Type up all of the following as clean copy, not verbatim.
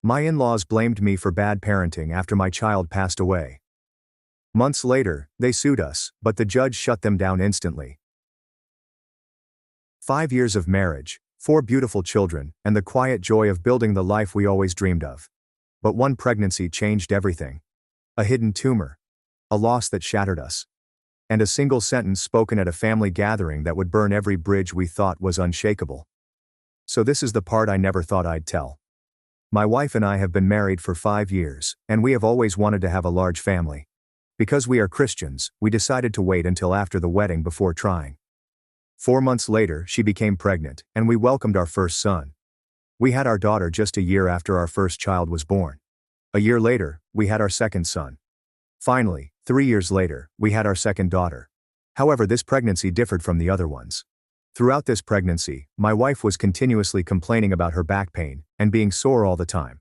My in-laws blamed me for bad parenting after my child passed away. Months later, they sued us, but the judge shut them down instantly. 5 years of marriage, 4 beautiful children, and the quiet joy of building the life we always dreamed of. But one pregnancy changed everything. A hidden tumor. A loss that shattered us. And a single sentence spoken at a family gathering that would burn every bridge we thought was unshakable. So this is the part I never thought I'd tell. My wife and I have been married for 5 years, and we have always wanted to have a large family. Because we are Christians, we decided to wait until after the wedding before trying. 4 months later, she became pregnant, and we welcomed our first son. We had our daughter just a year after our first child was born. A year later, we had our second son. Finally, 3 years later, we had our second daughter. However, this pregnancy differed from the other ones. Throughout this pregnancy, my wife was continuously complaining about her back pain and being sore all the time.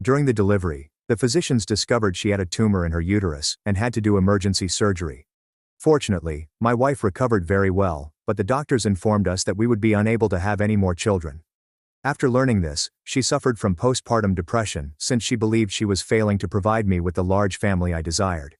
During the delivery, the physicians discovered she had a tumor in her uterus and had to do emergency surgery. Fortunately, my wife recovered very well, but the doctors informed us that we would be unable to have any more children. After learning this, she suffered from postpartum depression since she believed she was failing to provide me with the large family I desired.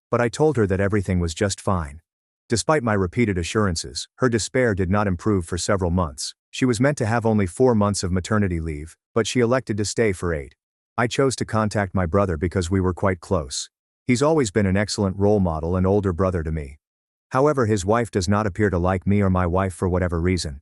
But I told her that everything was just fine. Despite my repeated assurances, her despair did not improve for several months. She was meant to have only 4 months of maternity leave, but she elected to stay for 8. I chose to contact my brother because we were quite close. He's always been an excellent role model and older brother to me. However, his wife does not appear to like me or my wife for whatever reason.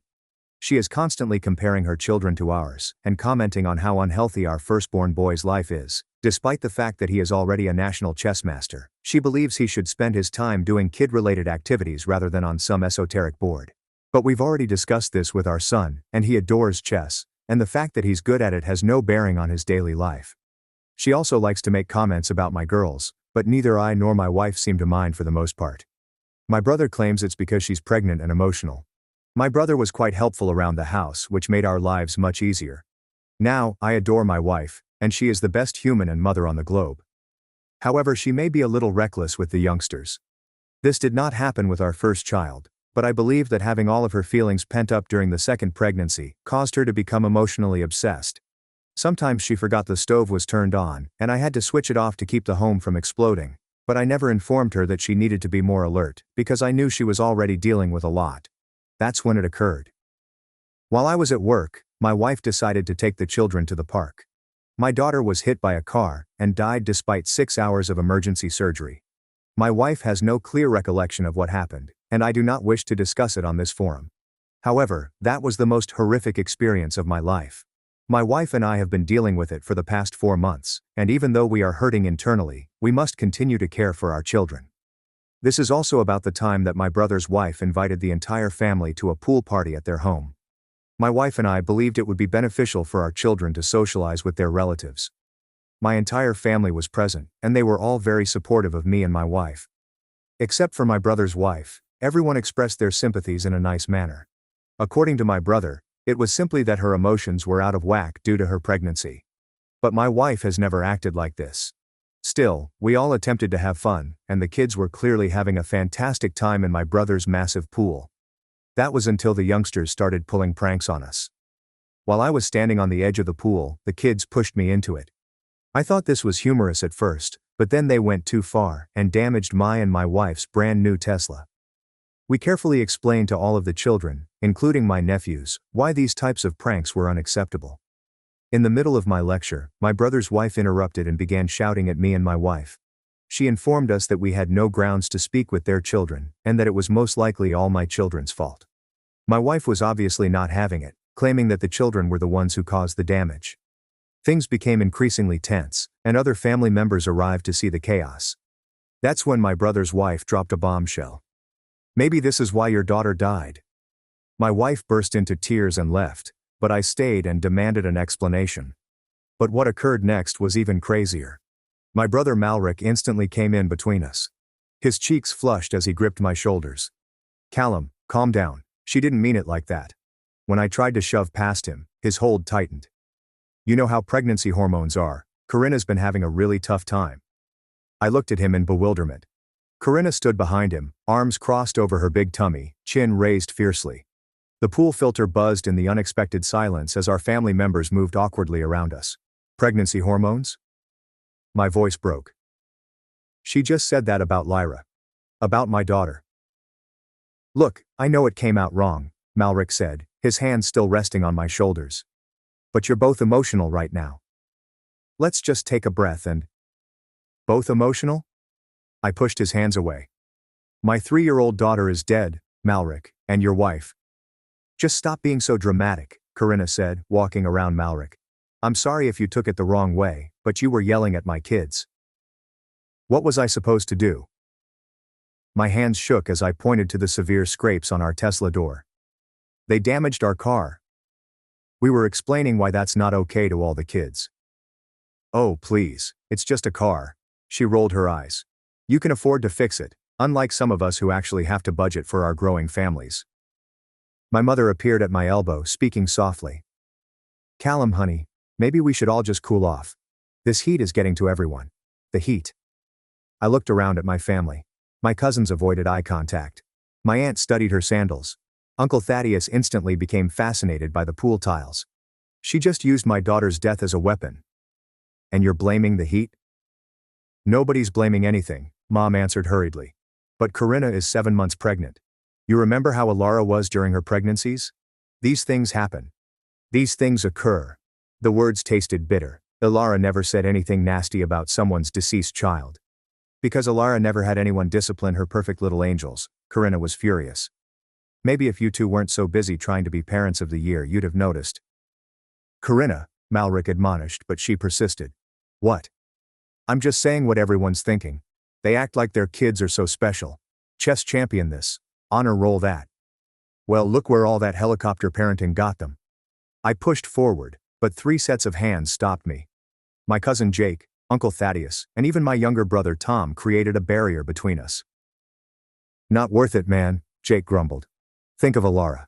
She is constantly comparing her children to ours, and commenting on how unhealthy our firstborn boy's life is. Despite the fact that he is already a national chess master, she believes he should spend his time doing kid-related activities rather than on some esoteric board. But we've already discussed this with our son, and he adores chess, and the fact that he's good at it has no bearing on his daily life. She also likes to make comments about my girls, but neither I nor my wife seem to mind for the most part. My brother claims it's because she's pregnant and emotional. My brother was quite helpful around the house, which made our lives much easier. Now, I adore my wife, and she is the best human and mother on the globe. However, she may be a little reckless with the youngsters. This did not happen with our first child, but I believe that having all of her feelings pent up during the second pregnancy caused her to become emotionally obsessed. Sometimes she forgot the stove was turned on, and I had to switch it off to keep the home from exploding, but I never informed her that she needed to be more alert, because I knew she was already dealing with a lot. That's when it occurred. While I was at work, my wife decided to take the children to the park. My daughter was hit by a car and died despite 6 hours of emergency surgery. My wife has no clear recollection of what happened, and I do not wish to discuss it on this forum. However, that was the most horrific experience of my life. My wife and I have been dealing with it for the past 4 months, and even though we are hurting internally, we must continue to care for our children. This is also about the time that my brother's wife invited the entire family to a pool party at their home. My wife and I believed it would be beneficial for our children to socialize with their relatives. My entire family was present, and they were all very supportive of me and my wife. Except for my brother's wife, everyone expressed their sympathies in a nice manner. According to my brother, it was simply that her emotions were out of whack due to her pregnancy. But my wife has never acted like this. Still, we all attempted to have fun, and the kids were clearly having a fantastic time in my brother's massive pool. That was until the youngsters started pulling pranks on us. While I was standing on the edge of the pool, the kids pushed me into it. I thought this was humorous at first, but then they went too far and damaged my and my wife's brand new Tesla. We carefully explained to all of the children, including my nephews, why these types of pranks were unacceptable. In the middle of my lecture, my brother's wife interrupted and began shouting at me and my wife. She informed us that we had no grounds to speak with their children, and that it was most likely all my children's fault. My wife was obviously not having it, claiming that the children were the ones who caused the damage. Things became increasingly tense, and other family members arrived to see the chaos. That's when my brother's wife dropped a bombshell. "Maybe this is why your daughter died." My wife burst into tears and left, but I stayed and demanded an explanation. But what occurred next was even crazier. My brother Malric instantly came in between us. His cheeks flushed as he gripped my shoulders. "Callum, calm down, she didn't mean it like that." When I tried to shove past him, his hold tightened. "You know how pregnancy hormones are, Corinna's been having a really tough time." I looked at him in bewilderment. Corinna stood behind him, arms crossed over her big tummy, chin raised fiercely. The pool filter buzzed in the unexpected silence as our family members moved awkwardly around us. Pregnancy hormones? My voice broke. She just said that about Lyra. About my daughter. Look, I know it came out wrong, Malric said, his hands still resting on my shoulders. But you're both emotional right now. Let's just take a breath and... Both emotional? I pushed his hands away. My 3-year-old daughter is dead, Malric, and your wife. Just stop being so dramatic, Corinna said, walking around Malric. I'm sorry if you took it the wrong way, but you were yelling at my kids. What was I supposed to do? My hands shook as I pointed to the severe scrapes on our Tesla door. They damaged our car. We were explaining why that's not okay to all the kids. Oh, please, it's just a car. She rolled her eyes. You can afford to fix it, unlike some of us who actually have to budget for our growing families. My mother appeared at my elbow, speaking softly. Callum, honey, maybe we should all just cool off. This heat is getting to everyone. The heat. I looked around at my family. My cousins avoided eye contact. My aunt studied her sandals. Uncle Thaddeus instantly became fascinated by the pool tiles. She just used my daughter's death as a weapon. And you're blaming the heat? Nobody's blaming anything, Mom answered hurriedly. But Corinna is 7 months pregnant. You remember how Alara was during her pregnancies? These things happen. These things occur. The words tasted bitter. Alara never said anything nasty about someone's deceased child. Because Alara never had anyone discipline her perfect little angels, Corinna was furious. Maybe if you two weren't so busy trying to be parents of the year you'd have noticed. Corinna, Malric admonished, but she persisted. What? I'm just saying what everyone's thinking. They act like their kids are so special. Chess champion this. Honor roll that. Well, look where all that helicopter parenting got them. I pushed forward, but 3 sets of hands stopped me. My cousin Jake, Uncle Thaddeus, and even my younger brother Tom created a barrier between us. Not worth it, man, Jake grumbled. Think of Alara.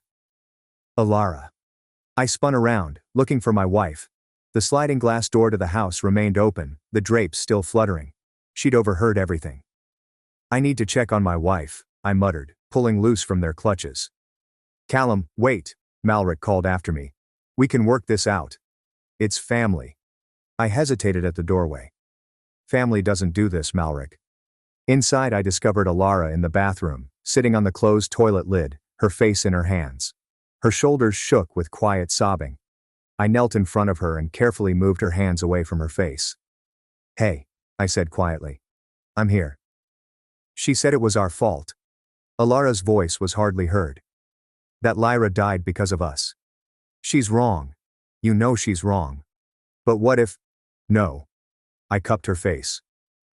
Alara. I spun around, looking for my wife. The sliding glass door to the house remained open, the drapes still fluttering. She'd overheard everything. I need to check on my wife, I muttered, pulling loose from their clutches. Callum, wait, Malric called after me. We can work this out. It's family. I hesitated at the doorway. Family doesn't do this, Malric. Inside I discovered Alara in the bathroom, sitting on the closed toilet lid, her face in her hands. Her shoulders shook with quiet sobbing. I knelt in front of her and carefully moved her hands away from her face. Hey, I said quietly. I'm here. She said it was our fault. Alara's voice was hardly heard. That Lyra died because of us. She's wrong. You know she's wrong. But what if... No. I cupped her face.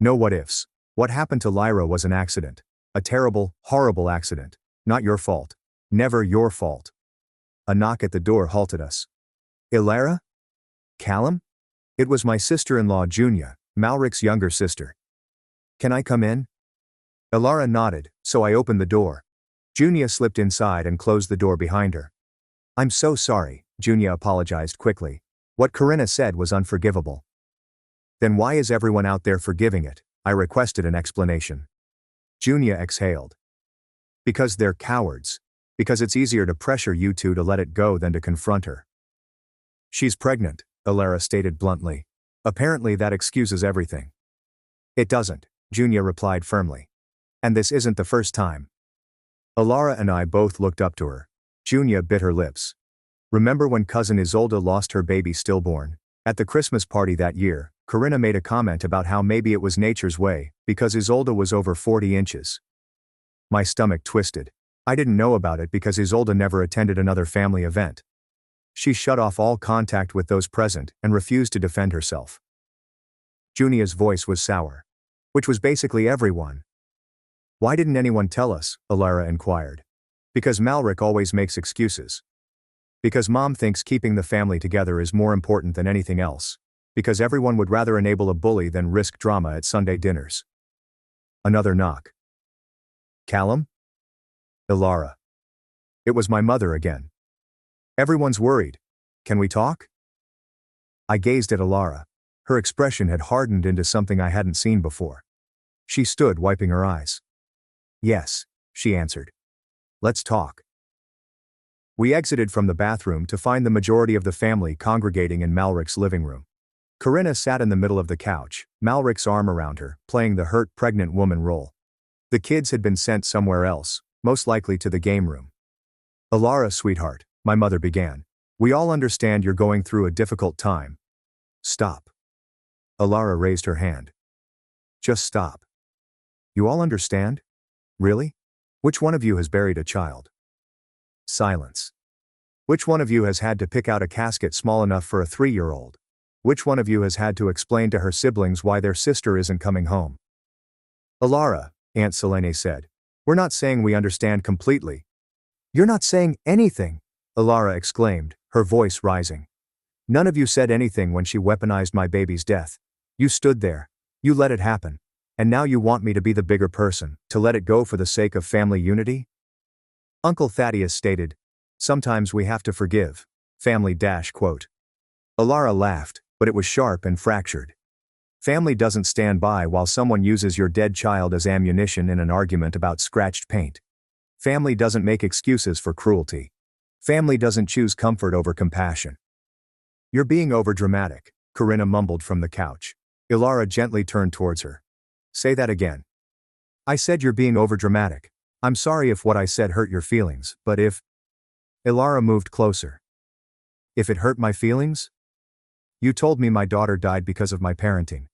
No what ifs. What happened to Lyra was an accident. A terrible, horrible accident. Not your fault. Never your fault. A knock at the door halted us. Ilara? Callum? It was my sister-in-law Junia, Malric's younger sister. Can I come in? Ilara nodded, so I opened the door. Junia slipped inside and closed the door behind her. I'm so sorry, Junia apologized quickly. What Corinna said was unforgivable. Then why is everyone out there forgiving it? I requested an explanation. Junia exhaled. Because they're cowards. Because it's easier to pressure you two to let it go than to confront her. She's pregnant, Alara stated bluntly. Apparently that excuses everything. It doesn't, Junia replied firmly. And this isn't the first time. Alara and I both looked up to her. Junia bit her lips. Remember when cousin Isolde lost her baby stillborn? At the Christmas party that year, Corinna made a comment about how maybe it was nature's way, because Isolde was over 40 inches. My stomach twisted. I didn't know about it because Isolde never attended another family event. She shut off all contact with those present and refused to defend herself. Junia's voice was sour. Which was basically everyone. Why didn't anyone tell us? Alara inquired. Because Malric always makes excuses. Because Mom thinks keeping the family together is more important than anything else. Because everyone would rather enable a bully than risk drama at Sunday dinners. Another knock. Callum? Alara. It was my mother again. Everyone's worried. Can we talk? I gazed at Alara. Her expression had hardened into something I hadn't seen before. She stood wiping her eyes. Yes, she answered. Let's talk. We exited from the bathroom to find the majority of the family congregating in Malric's living room. Corinna sat in the middle of the couch, Malric's arm around her, playing the hurt pregnant woman role. The kids had been sent somewhere else, most likely to the game room. Alara, sweetheart, my mother began. We all understand you're going through a difficult time. Stop. Alara raised her hand. Just stop. You all understand? Really? Which one of you has buried a child? Silence. Which one of you has had to pick out a casket small enough for a 3-year-old? Which one of you has had to explain to her siblings why their sister isn't coming home? Alara, Aunt Selene said. We're not saying we understand completely. You're not saying anything, Alara exclaimed, her voice rising. None of you said anything when she weaponized my baby's death. You stood there. You let it happen. And now you want me to be the bigger person, to let it go for the sake of family unity? Uncle Thaddeus stated, sometimes we have to forgive. Family quote. Alara laughed, but it was sharp and fractured. Family doesn't stand by while someone uses your dead child as ammunition in an argument about scratched paint. Family doesn't make excuses for cruelty. Family doesn't choose comfort over compassion. You're being overdramatic, Corinna mumbled from the couch. Alara gently turned towards her. Say that again. I said you're being overdramatic. I'm sorry if what I said hurt your feelings, but if... Alara moved closer. If it hurt my feelings? You told me my daughter died because of my parenting.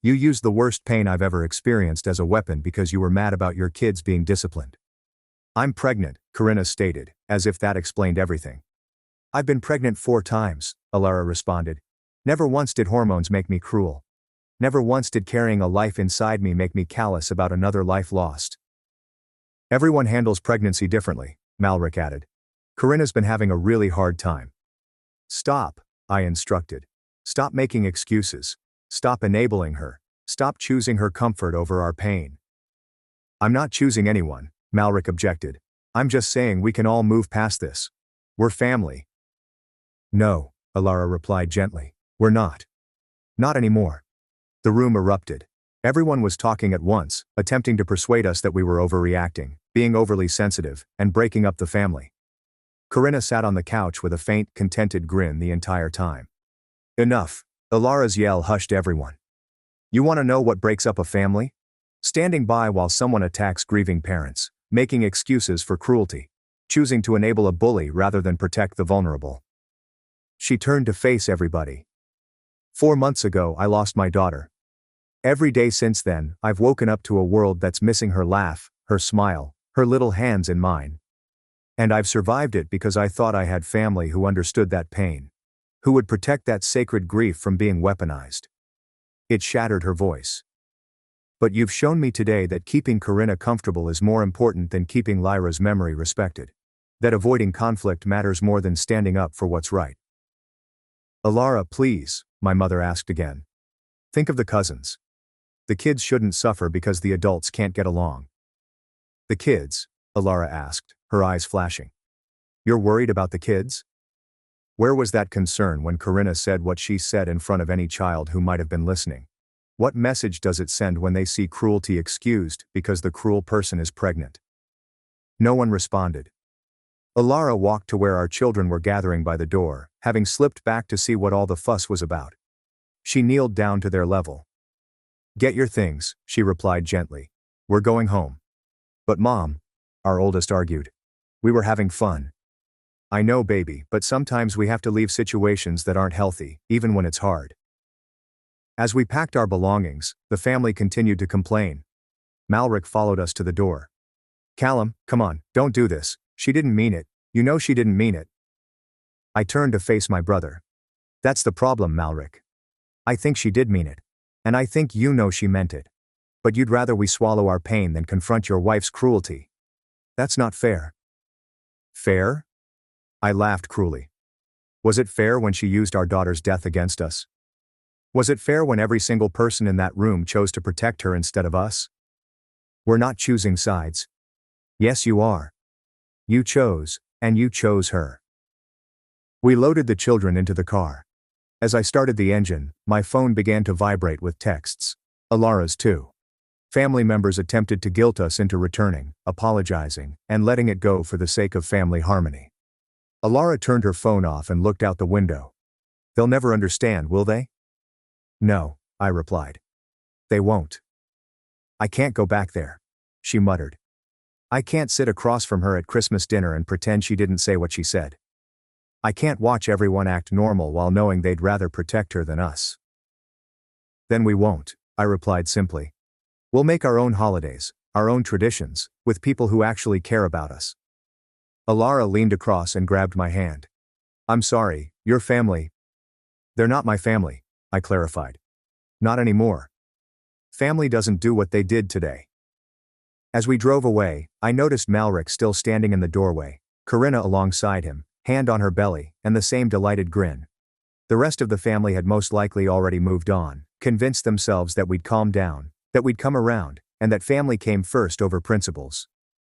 You used the worst pain I've ever experienced as a weapon because you were mad about your kids being disciplined. I'm pregnant, Corinna stated, as if that explained everything. I've been pregnant 4 times, Alara responded. Never once did hormones make me cruel. Never once did carrying a life inside me make me callous about another life lost. Everyone handles pregnancy differently, Malric added. Corinna's been having a really hard time. Stop, I instructed. Stop making excuses. Stop enabling her. Stop choosing her comfort over our pain. I'm not choosing anyone, Malric objected. I'm just saying we can all move past this. We're family. No, Alara replied gently. We're not. Not anymore. The room erupted. Everyone was talking at once, attempting to persuade us that we were overreacting, being overly sensitive, and breaking up the family. Corinna sat on the couch with a faint, contented grin the entire time. Enough. Alara's yell hushed everyone. You want to know what breaks up a family? Standing by while someone attacks grieving parents, making excuses for cruelty, choosing to enable a bully rather than protect the vulnerable. She turned to face everybody. 4 months ago I lost my daughter. Every day since then, I've woken up to a world that's missing her laugh, her smile, her little hands in mine. And I've survived it because I thought I had family who understood that pain, who would protect that sacred grief from being weaponized. It shattered her voice. But you've shown me today that keeping Corinna comfortable is more important than keeping Lyra's memory respected. That avoiding conflict matters more than standing up for what's right. Alara, please, my mother asked again. Think of the cousins. The kids shouldn't suffer because the adults can't get along. The kids? Alara asked, her eyes flashing. You're worried about the kids? Where was that concern when Corinna said what she said in front of any child who might have been listening? What message does it send when they see cruelty excused because the cruel person is pregnant? No one responded. Alara walked to where our children were gathering by the door, having slipped back to see what all the fuss was about. She kneeled down to their level. Get your things, she replied gently. We're going home. But Mom, our oldest argued. We were having fun. I know, baby, but sometimes we have to leave situations that aren't healthy, even when it's hard. As we packed our belongings, the family continued to complain. Malric followed us to the door. Callum, come on, don't do this. She didn't mean it. You know she didn't mean it. I turned to face my brother. That's the problem, Malric. I think she did mean it. And I think you know she meant it. But you'd rather we swallow our pain than confront your wife's cruelty. That's not fair. Fair? I laughed cruelly. Was it fair when she used our daughter's death against us? Was it fair when every single person in that room chose to protect her instead of us? We're not choosing sides. Yes, you are. You chose, and you chose her. We loaded the children into the car. As I started the engine, my phone began to vibrate with texts. Alara's too. Family members attempted to guilt us into returning, apologizing, and letting it go for the sake of family harmony. Alara turned her phone off and looked out the window. They'll never understand, will they? No, I replied. They won't. I can't go back there, she muttered. I can't sit across from her at Christmas dinner and pretend she didn't say what she said. I can't watch everyone act normal while knowing they'd rather protect her than us. Then we won't, I replied simply. We'll make our own holidays, our own traditions, with people who actually care about us. Alara leaned across and grabbed my hand. I'm sorry, your family. They're not my family, I clarified. Not anymore. Family doesn't do what they did today. As we drove away, I noticed Malric still standing in the doorway, Corinna alongside him, hand on her belly, and the same delighted grin. The rest of the family had most likely already moved on, convinced themselves that we'd calm down, that we'd come around, and that family came first over principles.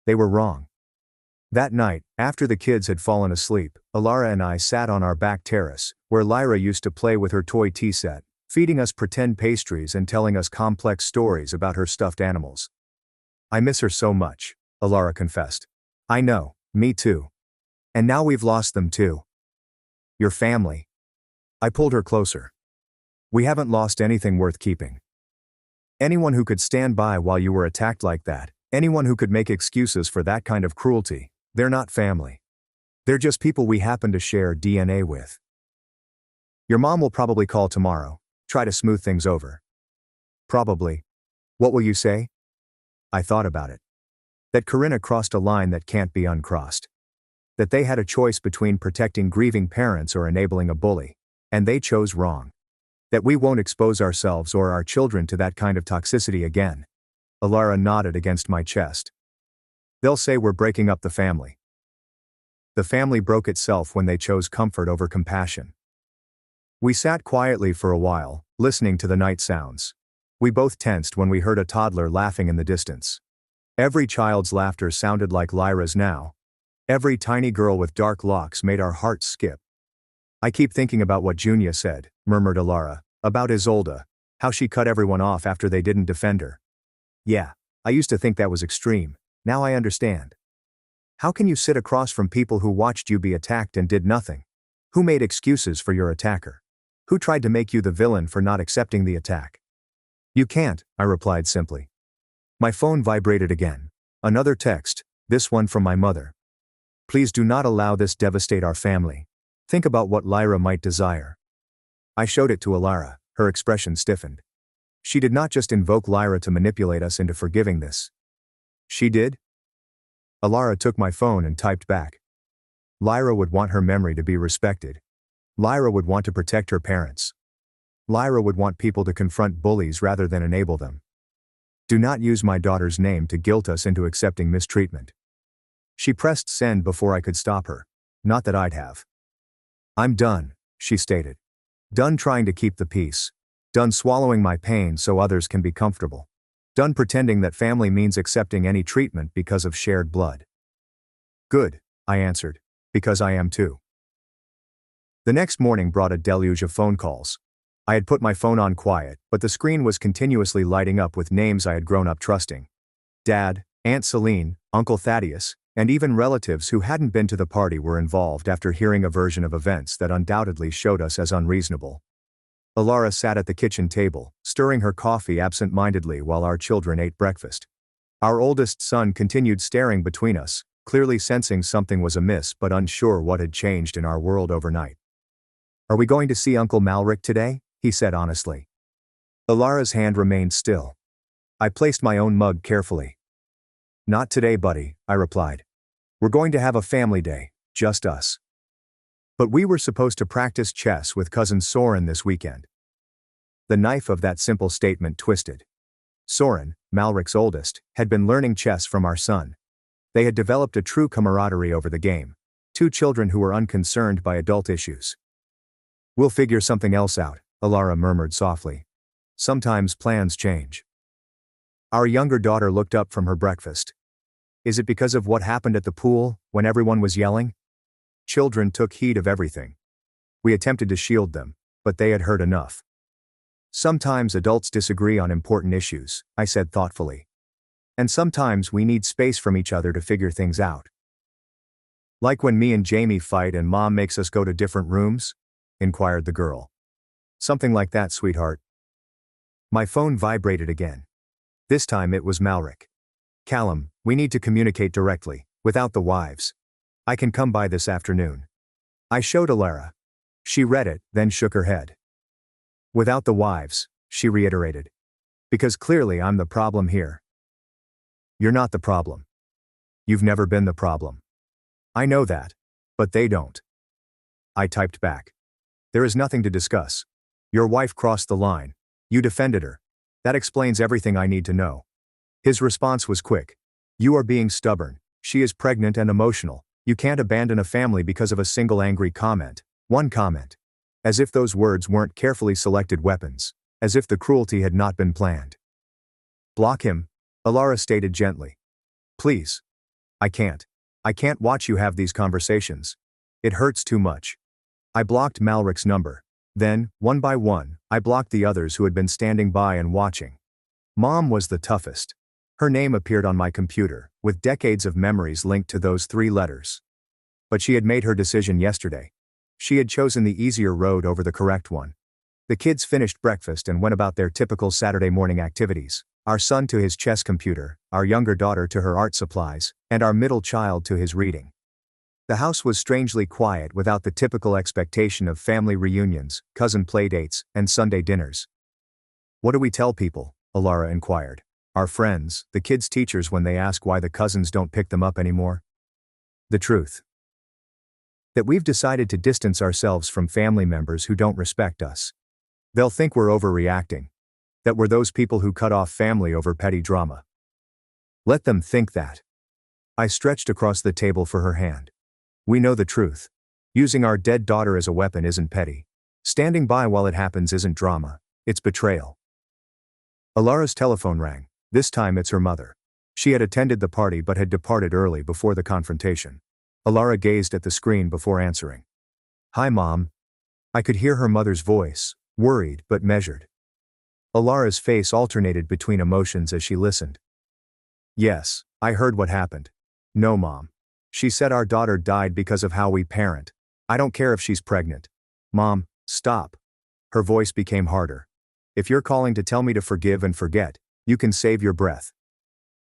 They were wrong. That night, after the kids had fallen asleep, Alara and I sat on our back terrace, where Lyra used to play with her toy tea set, feeding us pretend pastries and telling us complex stories about her stuffed animals. I miss her so much, Alara confessed. I know, me too. And now we've lost them too. Your family. I pulled her closer. We haven't lost anything worth keeping. Anyone who could stand by while you were attacked like that, anyone who could make excuses for that kind of cruelty, they're not family. They're just people we happen to share DNA with. Your mom will probably call tomorrow, try to smooth things over. Probably. What will you say? I thought about it. That Corinna crossed a line that can't be uncrossed. That they had a choice between protecting grieving parents or enabling a bully, and they chose wrong. That we won't expose ourselves or our children to that kind of toxicity again. Alara nodded against my chest. They'll say we're breaking up the family. The family broke itself when they chose comfort over compassion. We sat quietly for a while, listening to the night sounds. We both tensed when we heard a toddler laughing in the distance. Every child's laughter sounded like Lyra's now. Every tiny girl with dark locks made our hearts skip. I keep thinking about what Junia said, murmured Alara, about Isolde, how she cut everyone off after they didn't defend her. Yeah, I used to think that was extreme, now I understand. How can you sit across from people who watched you be attacked and did nothing? Who made excuses for your attacker? Who tried to make you the villain for not accepting the attack? You can't, I replied simply. My phone vibrated again. Another text, this one from my mother. Please do not allow this devastate our family. Think about what Lyra might desire. I showed it to Alara, her expression stiffened. She did not just invoke Lyra to manipulate us into forgiving this. She did? Alara took my phone and typed back. Lyra would want her memory to be respected. Lyra would want to protect her parents. Lyra would want people to confront bullies rather than enable them. Do not use my daughter's name to guilt us into accepting mistreatment. She pressed send before I could stop her. Not that I'd have. I'm done, she stated. Done trying to keep the peace. Done swallowing my pain so others can be comfortable. Done pretending that family means accepting any treatment because of shared blood. Good, I answered, because I am too. The next morning brought a deluge of phone calls. I had put my phone on quiet, but the screen was continuously lighting up with names I had grown up trusting. Dad, Aunt Celine, Uncle Thaddeus, and even relatives who hadn't been to the party were involved after hearing a version of events that undoubtedly showed us as unreasonable. Alara sat at the kitchen table, stirring her coffee absent-mindedly while our children ate breakfast. Our oldest son continued staring between us, clearly sensing something was amiss but unsure what had changed in our world overnight. Are we going to see Uncle Malric today? He said honestly. Alara's hand remained still. I placed my own mug carefully. Not today, buddy, I replied. We're going to have a family day, just us. But we were supposed to practice chess with cousin Soren this weekend. The knife of that simple statement twisted. Soren, Malric's oldest, had been learning chess from our son. They had developed a true camaraderie over the game. Two children who were unconcerned by adult issues. We'll figure something else out, Alara murmured softly. Sometimes plans change. Our younger daughter looked up from her breakfast. Is it because of what happened at the pool, when everyone was yelling? Children took heed of everything. We attempted to shield them, but they had heard enough. Sometimes adults disagree on important issues, I said thoughtfully. And sometimes we need space from each other to figure things out. Like when me and Jamie fight and Mom makes us go to different rooms? Inquired the girl. Something like that, sweetheart, My phone vibrated again. This time it was Malric. Callum, we need to communicate directly, without the wives. I can come by this afternoon. I showed Alara. She read it, then shook her head. Without the wives, she reiterated. Because clearly I'm the problem here. You're not the problem. You've never been the problem. I know that. But they don't. I typed back. There is nothing to discuss. Your wife crossed the line. You defended her. That explains everything I need to know. His response was quick. You are being stubborn. She is pregnant and emotional. You can't abandon a family because of a single angry comment. One comment. As if those words weren't carefully selected weapons. As if the cruelty had not been planned. Block him, Alara stated gently. Please. I can't. I can't watch you have these conversations. It hurts too much. I blocked Malric's number. Then, one by one, I blocked the others who had been standing by and watching. Mom was the toughest. Her name appeared on my computer, with decades of memories linked to those 3 letters. But she had made her decision yesterday. She had chosen the easier road over the correct one. The kids finished breakfast and went about their typical Saturday morning activities. Our son to his chess computer, our younger daughter to her art supplies, and our middle child to his reading. The house was strangely quiet without the typical expectation of family reunions, cousin playdates, and Sunday dinners. What do we tell people? Alara inquired. Our friends, the kids' teachers when they ask why the cousins don't pick them up anymore? The truth. That we've decided to distance ourselves from family members who don't respect us. They'll think we're overreacting. That we're those people who cut off family over petty drama. Let them think that. I stretched across the table for her hand. We know the truth. Using our dead daughter as a weapon isn't petty. Standing by while it happens isn't drama. It's betrayal. Alara's telephone rang. This time it's her mother. She had attended the party but had departed early before the confrontation. Alara gazed at the screen before answering. Hi, Mom. I could hear her mother's voice, worried but measured. Alara's face alternated between emotions as she listened. Yes, I heard what happened. No, Mom. She said our daughter died because of how we parent. I don't care if she's pregnant. Mom, stop. Her voice became harder. If you're calling to tell me to forgive and forget, you can save your breath.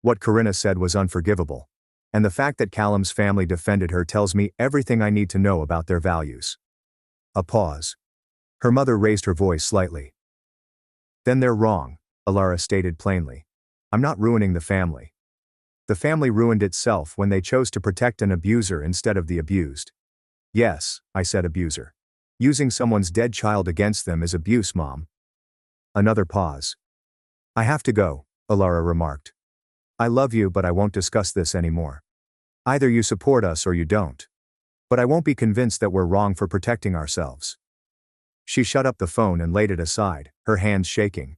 What Corinna said was unforgivable. And the fact that Callum's family defended her tells me everything I need to know about their values. A pause. Her mother raised her voice slightly. Then they're wrong, Alara stated plainly. I'm not ruining the family. The family ruined itself when they chose to protect an abuser instead of the abused. Yes, I said abuser. Using someone's dead child against them is abuse, Mom. Another pause. I have to go, Alara remarked. I love you but I won't discuss this anymore. Either you support us or you don't. But I won't be convinced that we're wrong for protecting ourselves. She shut up the phone and laid it aside, her hands shaking.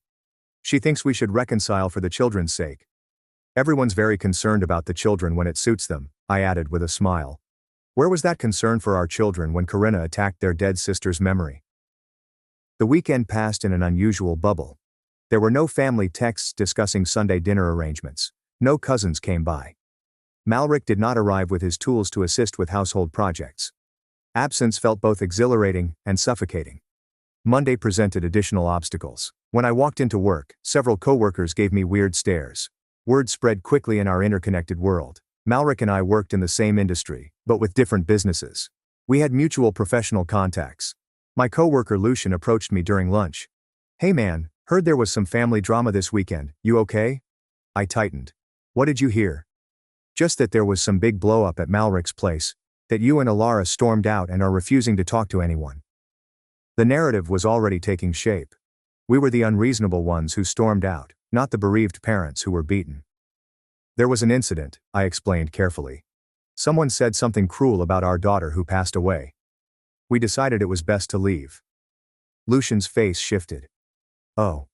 She thinks we should reconcile for the children's sake. Everyone's very concerned about the children when it suits them, I added with a smile. Where was that concern for our children when Corinna attacked their dead sister's memory? The weekend passed in an unusual bubble. There were no family texts discussing Sunday dinner arrangements. No cousins came by. Malric did not arrive with his tools to assist with household projects. Absence felt both exhilarating and suffocating. Monday presented additional obstacles. When I walked into work, several coworkers gave me weird stares. Word spread quickly in our interconnected world. Malric and I worked in the same industry, but with different businesses. We had mutual professional contacts. My coworker Lucian approached me during lunch. Hey man, heard there was some family drama this weekend, you okay? I tightened. What did you hear? Just that there was some big blow-up at Malric's place, that you and Alara stormed out and are refusing to talk to anyone. The narrative was already taking shape. We were the unreasonable ones who stormed out, not the bereaved parents who were beaten. There was an incident, I explained carefully. Someone said something cruel about our daughter who passed away. We decided it was best to leave. Lucian's face shifted. Oh.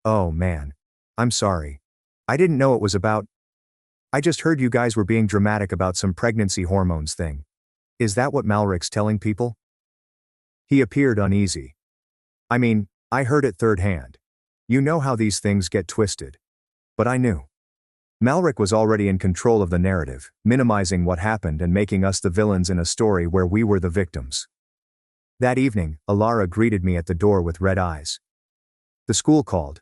Oh man. I'm sorry. I didn't know it was about. I just heard you guys were being dramatic about some pregnancy hormones thing. Is that what Malric's telling people? He appeared uneasy. I mean, I heard it third hand. You know how these things get twisted. But I knew. Malric was already in control of the narrative, minimizing what happened and making us the villains in a story where we were the victims. That evening, Alara greeted me at the door with red eyes. The school called.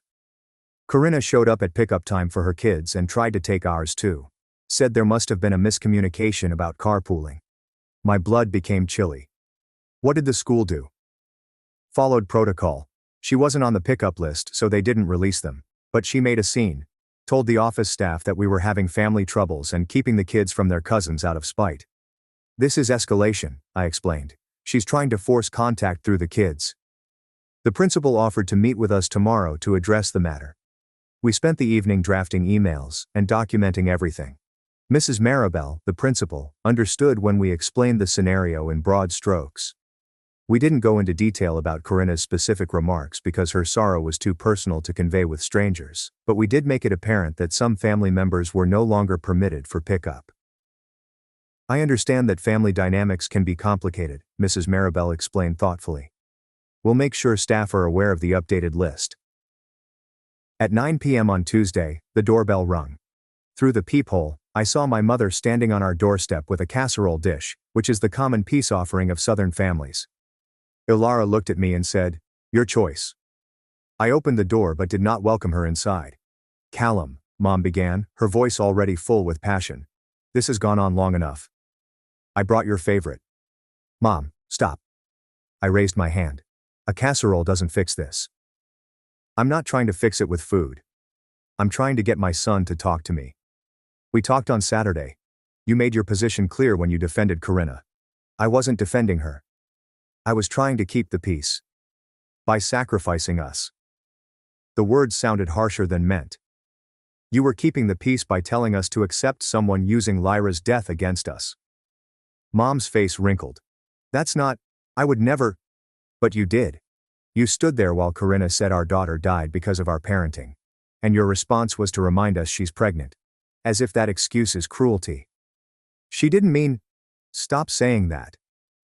Corinna showed up at pickup time for her kids and tried to take ours too. Said there must have been a miscommunication about carpooling. My blood became chilly. What did the school do? Followed protocol. She wasn't on the pickup list, so they didn't release them. But she made a scene. Told the office staff that we were having family troubles and keeping the kids from their cousins out of spite. This is escalation, I explained. She's trying to force contact through the kids. The principal offered to meet with us tomorrow to address the matter. We spent the evening drafting emails and documenting everything. Mrs. Maribel, the principal, understood when we explained the scenario in broad strokes. We didn't go into detail about Corinna's specific remarks because her sorrow was too personal to convey with strangers, but we did make it apparent that some family members were no longer permitted for pickup. I understand that family dynamics can be complicated, Mrs. Maribel explained thoughtfully. We'll make sure staff are aware of the updated list. At 9 p.m. on Tuesday, the doorbell rung. Through the peephole, I saw my mother standing on our doorstep with a casserole dish, which is the common peace offering of Southern families. Ilara looked at me and said, "Your choice." I opened the door but did not welcome her inside. "Callum," Mom began, her voice already full with passion. "This has gone on long enough. I brought your favorite." "Mom, stop." I raised my hand. "A casserole doesn't fix this. I'm not trying to fix it with food. I'm trying to get my son to talk to me. We talked on Saturday. You made your position clear when you defended Corinna. I wasn't defending her. I was trying to keep the peace. By sacrificing us." The words sounded harsher than meant. "You were keeping the peace by telling us to accept someone using Lyra's death against us." Mom's face wrinkled. "That's not, I would never." "But you did. You stood there while Corinna said our daughter died because of our parenting. And your response was to remind us she's pregnant. As if that excuse is cruelty." "She didn't mean—" "Stop saying that."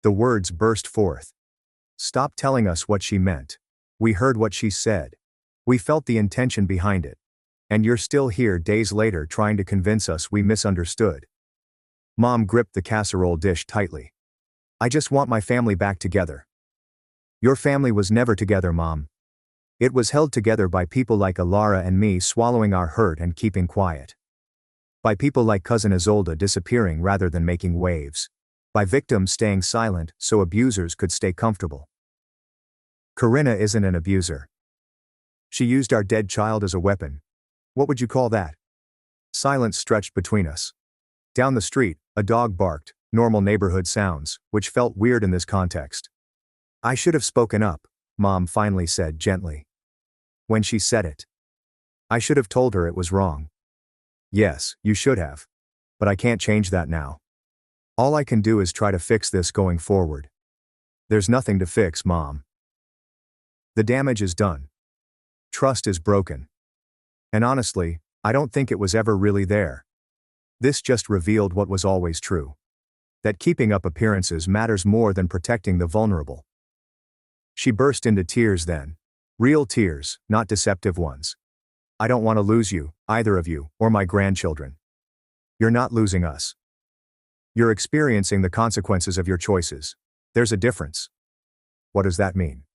The words burst forth. "Stop telling us what she meant. We heard what she said. We felt the intention behind it. And you're still here days later trying to convince us we misunderstood." Mom gripped the casserole dish tightly. "I just want my family back together." "Your family was never together, Mom. It was held together by people like Ilara and me swallowing our hurt and keeping quiet. By people like Cousin Isolde disappearing rather than making waves. By victims staying silent so abusers could stay comfortable. Corinna isn't an abuser. She used our dead child as a weapon. What would you call that?" Silence stretched between us. Down the street, a dog barked, normal neighborhood sounds, which felt weird in this context. "I should have spoken up," Mom finally said gently. When she said it, "I should have told her it was wrong." "Yes, you should have. But I can't change that now. All I can do is try to fix this going forward." "There's nothing to fix, Mom. The damage is done. Trust is broken. And honestly, I don't think it was ever really there. This just revealed what was always true. That keeping up appearances matters more than protecting the vulnerable." She burst into tears then. Real tears, not deceptive ones. "I don't want to lose you, either of you, or my grandchildren. You're not losing us. You're experiencing the consequences of your choices. There's a difference." "What does that mean?"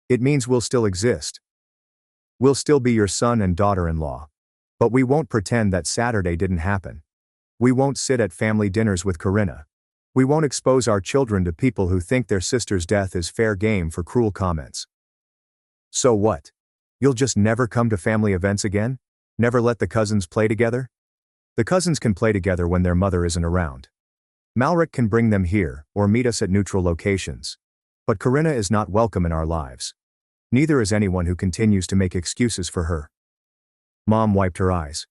"It means we'll still exist. We'll still be your son and daughter-in-law. But we won't pretend that Saturday didn't happen. We won't sit at family dinners with Corinna. We won't expose our children to people who think their sister's death is fair game for cruel comments." "So what? You'll just never come to family events again? Never let the cousins play together?" "The cousins can play together when their mother isn't around. Malric can bring them here, or meet us at neutral locations. But Corinna is not welcome in our lives. Neither is anyone who continues to make excuses for her." Mom wiped her eyes.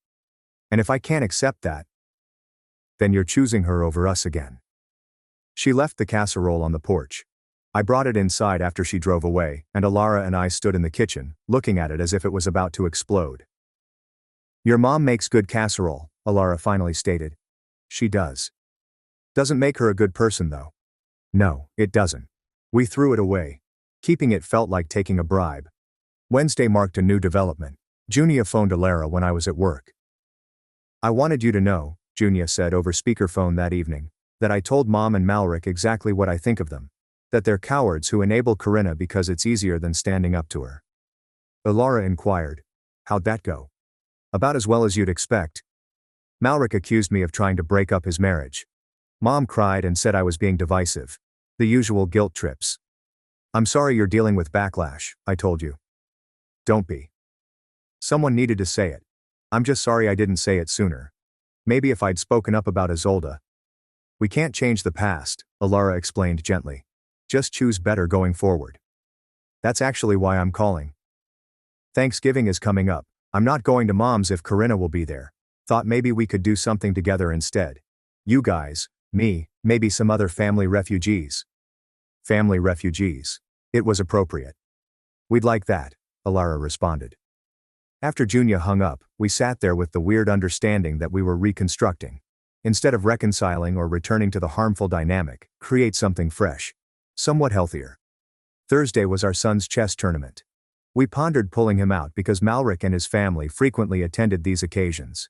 "And if I can't accept that, then you're choosing her over us again." She left the casserole on the porch. I brought it inside after she drove away, and Ilara and I stood in the kitchen, looking at it as if it was about to explode. "Your mom makes good casserole," Ilara finally stated. "She does. Doesn't make her a good person though." "No, it doesn't. We threw it away. Keeping it felt like taking a bribe." Wednesday marked a new development. Junia phoned Ilara when I was at work. "I wanted you to know," Junia said over speakerphone that evening, "that I told Mom and Malric exactly what I think of them. That they're cowards who enable Corinna because it's easier than standing up to her." Ilara inquired, How'd that go? About as well as you'd expect. Malric accused me of trying to break up his marriage. Mom cried and said I was being divisive. The usual guilt trips. I'm sorry you're dealing with backlash, I told you. Don't be. Someone needed to say it. I'm just sorry I didn't say it sooner. Maybe if I'd spoken up about Isolde. We can't change the past, Alara explained gently. Just choose better going forward. That's actually why I'm calling. Thanksgiving is coming up. I'm not going to Mom's if Corinna will be there. Thought maybe we could do something together instead. You guys, me, maybe some other family refugees. Family refugees. It was appropriate. We'd like that, Alara responded. After Junia hung up, we sat there with the weird understanding that we were reconstructing. Instead of reconciling or returning to the harmful dynamic, create something fresh. Somewhat healthier. Thursday was our son's chess tournament. We pondered pulling him out because Malric and his family frequently attended these occasions.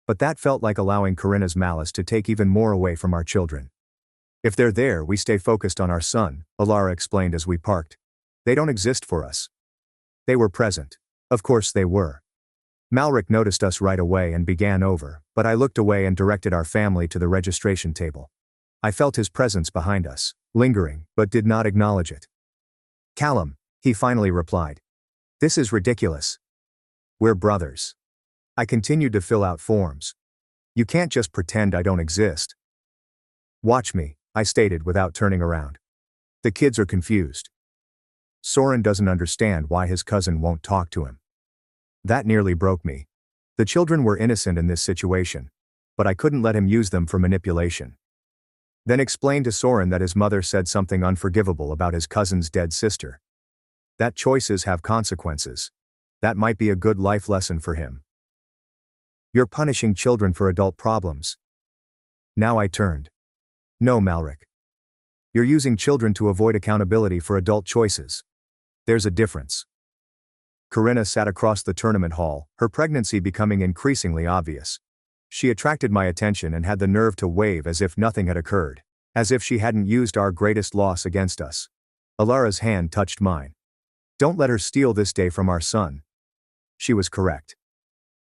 But that felt like allowing Corinna's malice to take even more away from our children. If they're there, we stay focused on our son, Alara explained as we parked. They don't exist for us. They were present. Of course they were. Malric noticed us right away and began over, but I looked away and directed our family to the registration table. I felt his presence behind us, lingering, but did not acknowledge it. Callum, he finally replied. This is ridiculous. We're brothers. I continued to fill out forms. You can't just pretend I don't exist. Watch me, I stated without turning around. The kids are confused. Soren doesn't understand why his cousin won't talk to him. That nearly broke me. The children were innocent in this situation, but I couldn't let him use them for manipulation. Then explained to Soren that his mother said something unforgivable about his cousin's dead sister. That choices have consequences. That might be a good life lesson for him. You're punishing children for adult problems. Now I turned. No, Malric. You're using children to avoid accountability for adult choices. There's a difference. Corinna sat across the tournament hall, her pregnancy becoming increasingly obvious. She attracted my attention and had the nerve to wave as if nothing had occurred, as if she hadn't used our greatest loss against us. Alara's hand touched mine. Don't let her steal this day from our son. She was correct.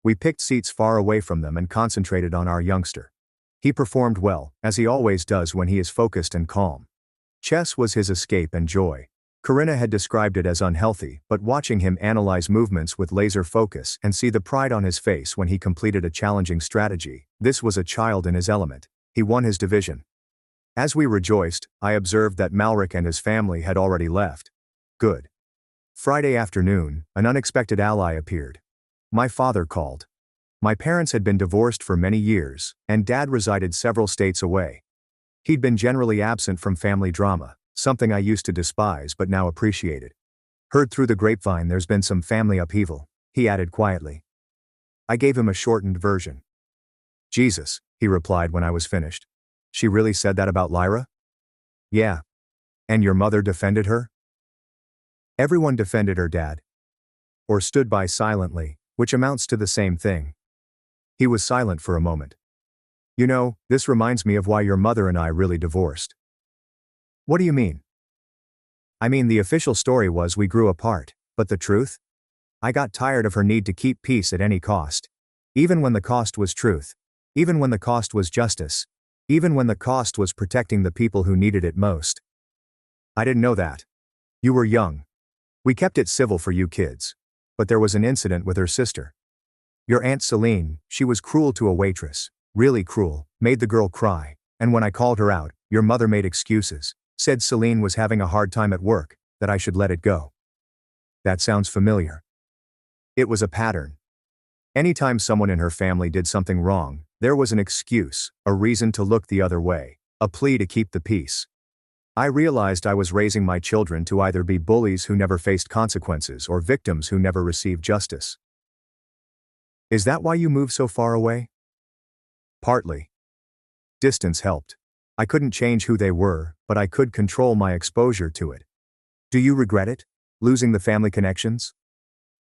We picked seats far away from them and concentrated on our youngster. He performed well, as he always does when he is focused and calm. Chess was his escape and joy. Corinna had described it as unhealthy, but watching him analyze movements with laser focus and see the pride on his face when he completed a challenging strategy, this was a child in his element. He won his division. As we rejoiced, I observed that Malric and his family had already left. Good. Friday afternoon, an unexpected ally appeared. My father called. My parents had been divorced for many years, and Dad resided several states away. He'd been generally absent from family drama, something I used to despise but now appreciated. Heard through the grapevine there's been some family upheaval, he added quietly. I gave him a shortened version. Jesus, he replied when I was finished. She really said that about Lyra? Yeah. And your mother defended her? Everyone defended her, Dad. Or stood by silently, which amounts to the same thing. He was silent for a moment. You know, this reminds me of why your mother and I really divorced. What do you mean? I mean, the official story was we grew apart, but the truth? I got tired of her need to keep peace at any cost. Even when the cost was truth. Even when the cost was justice. Even when the cost was protecting the people who needed it most. I didn't know that. You were young. We kept it civil for you kids. But there was an incident with her sister. Your Aunt Celine, she was cruel to a waitress. Really cruel, made the girl cry, and when I called her out, your mother made excuses. Said Celine was having a hard time at work, that I should let it go. That sounds familiar. It was a pattern. Anytime someone in her family did something wrong, there was an excuse, a reason to look the other way, a plea to keep the peace. I realized I was raising my children to either be bullies who never faced consequences or victims who never received justice. Is that why you moved so far away? Partly. Distance helped. I couldn't change who they were, but I could control my exposure to it. Do you regret it? Losing the family connections?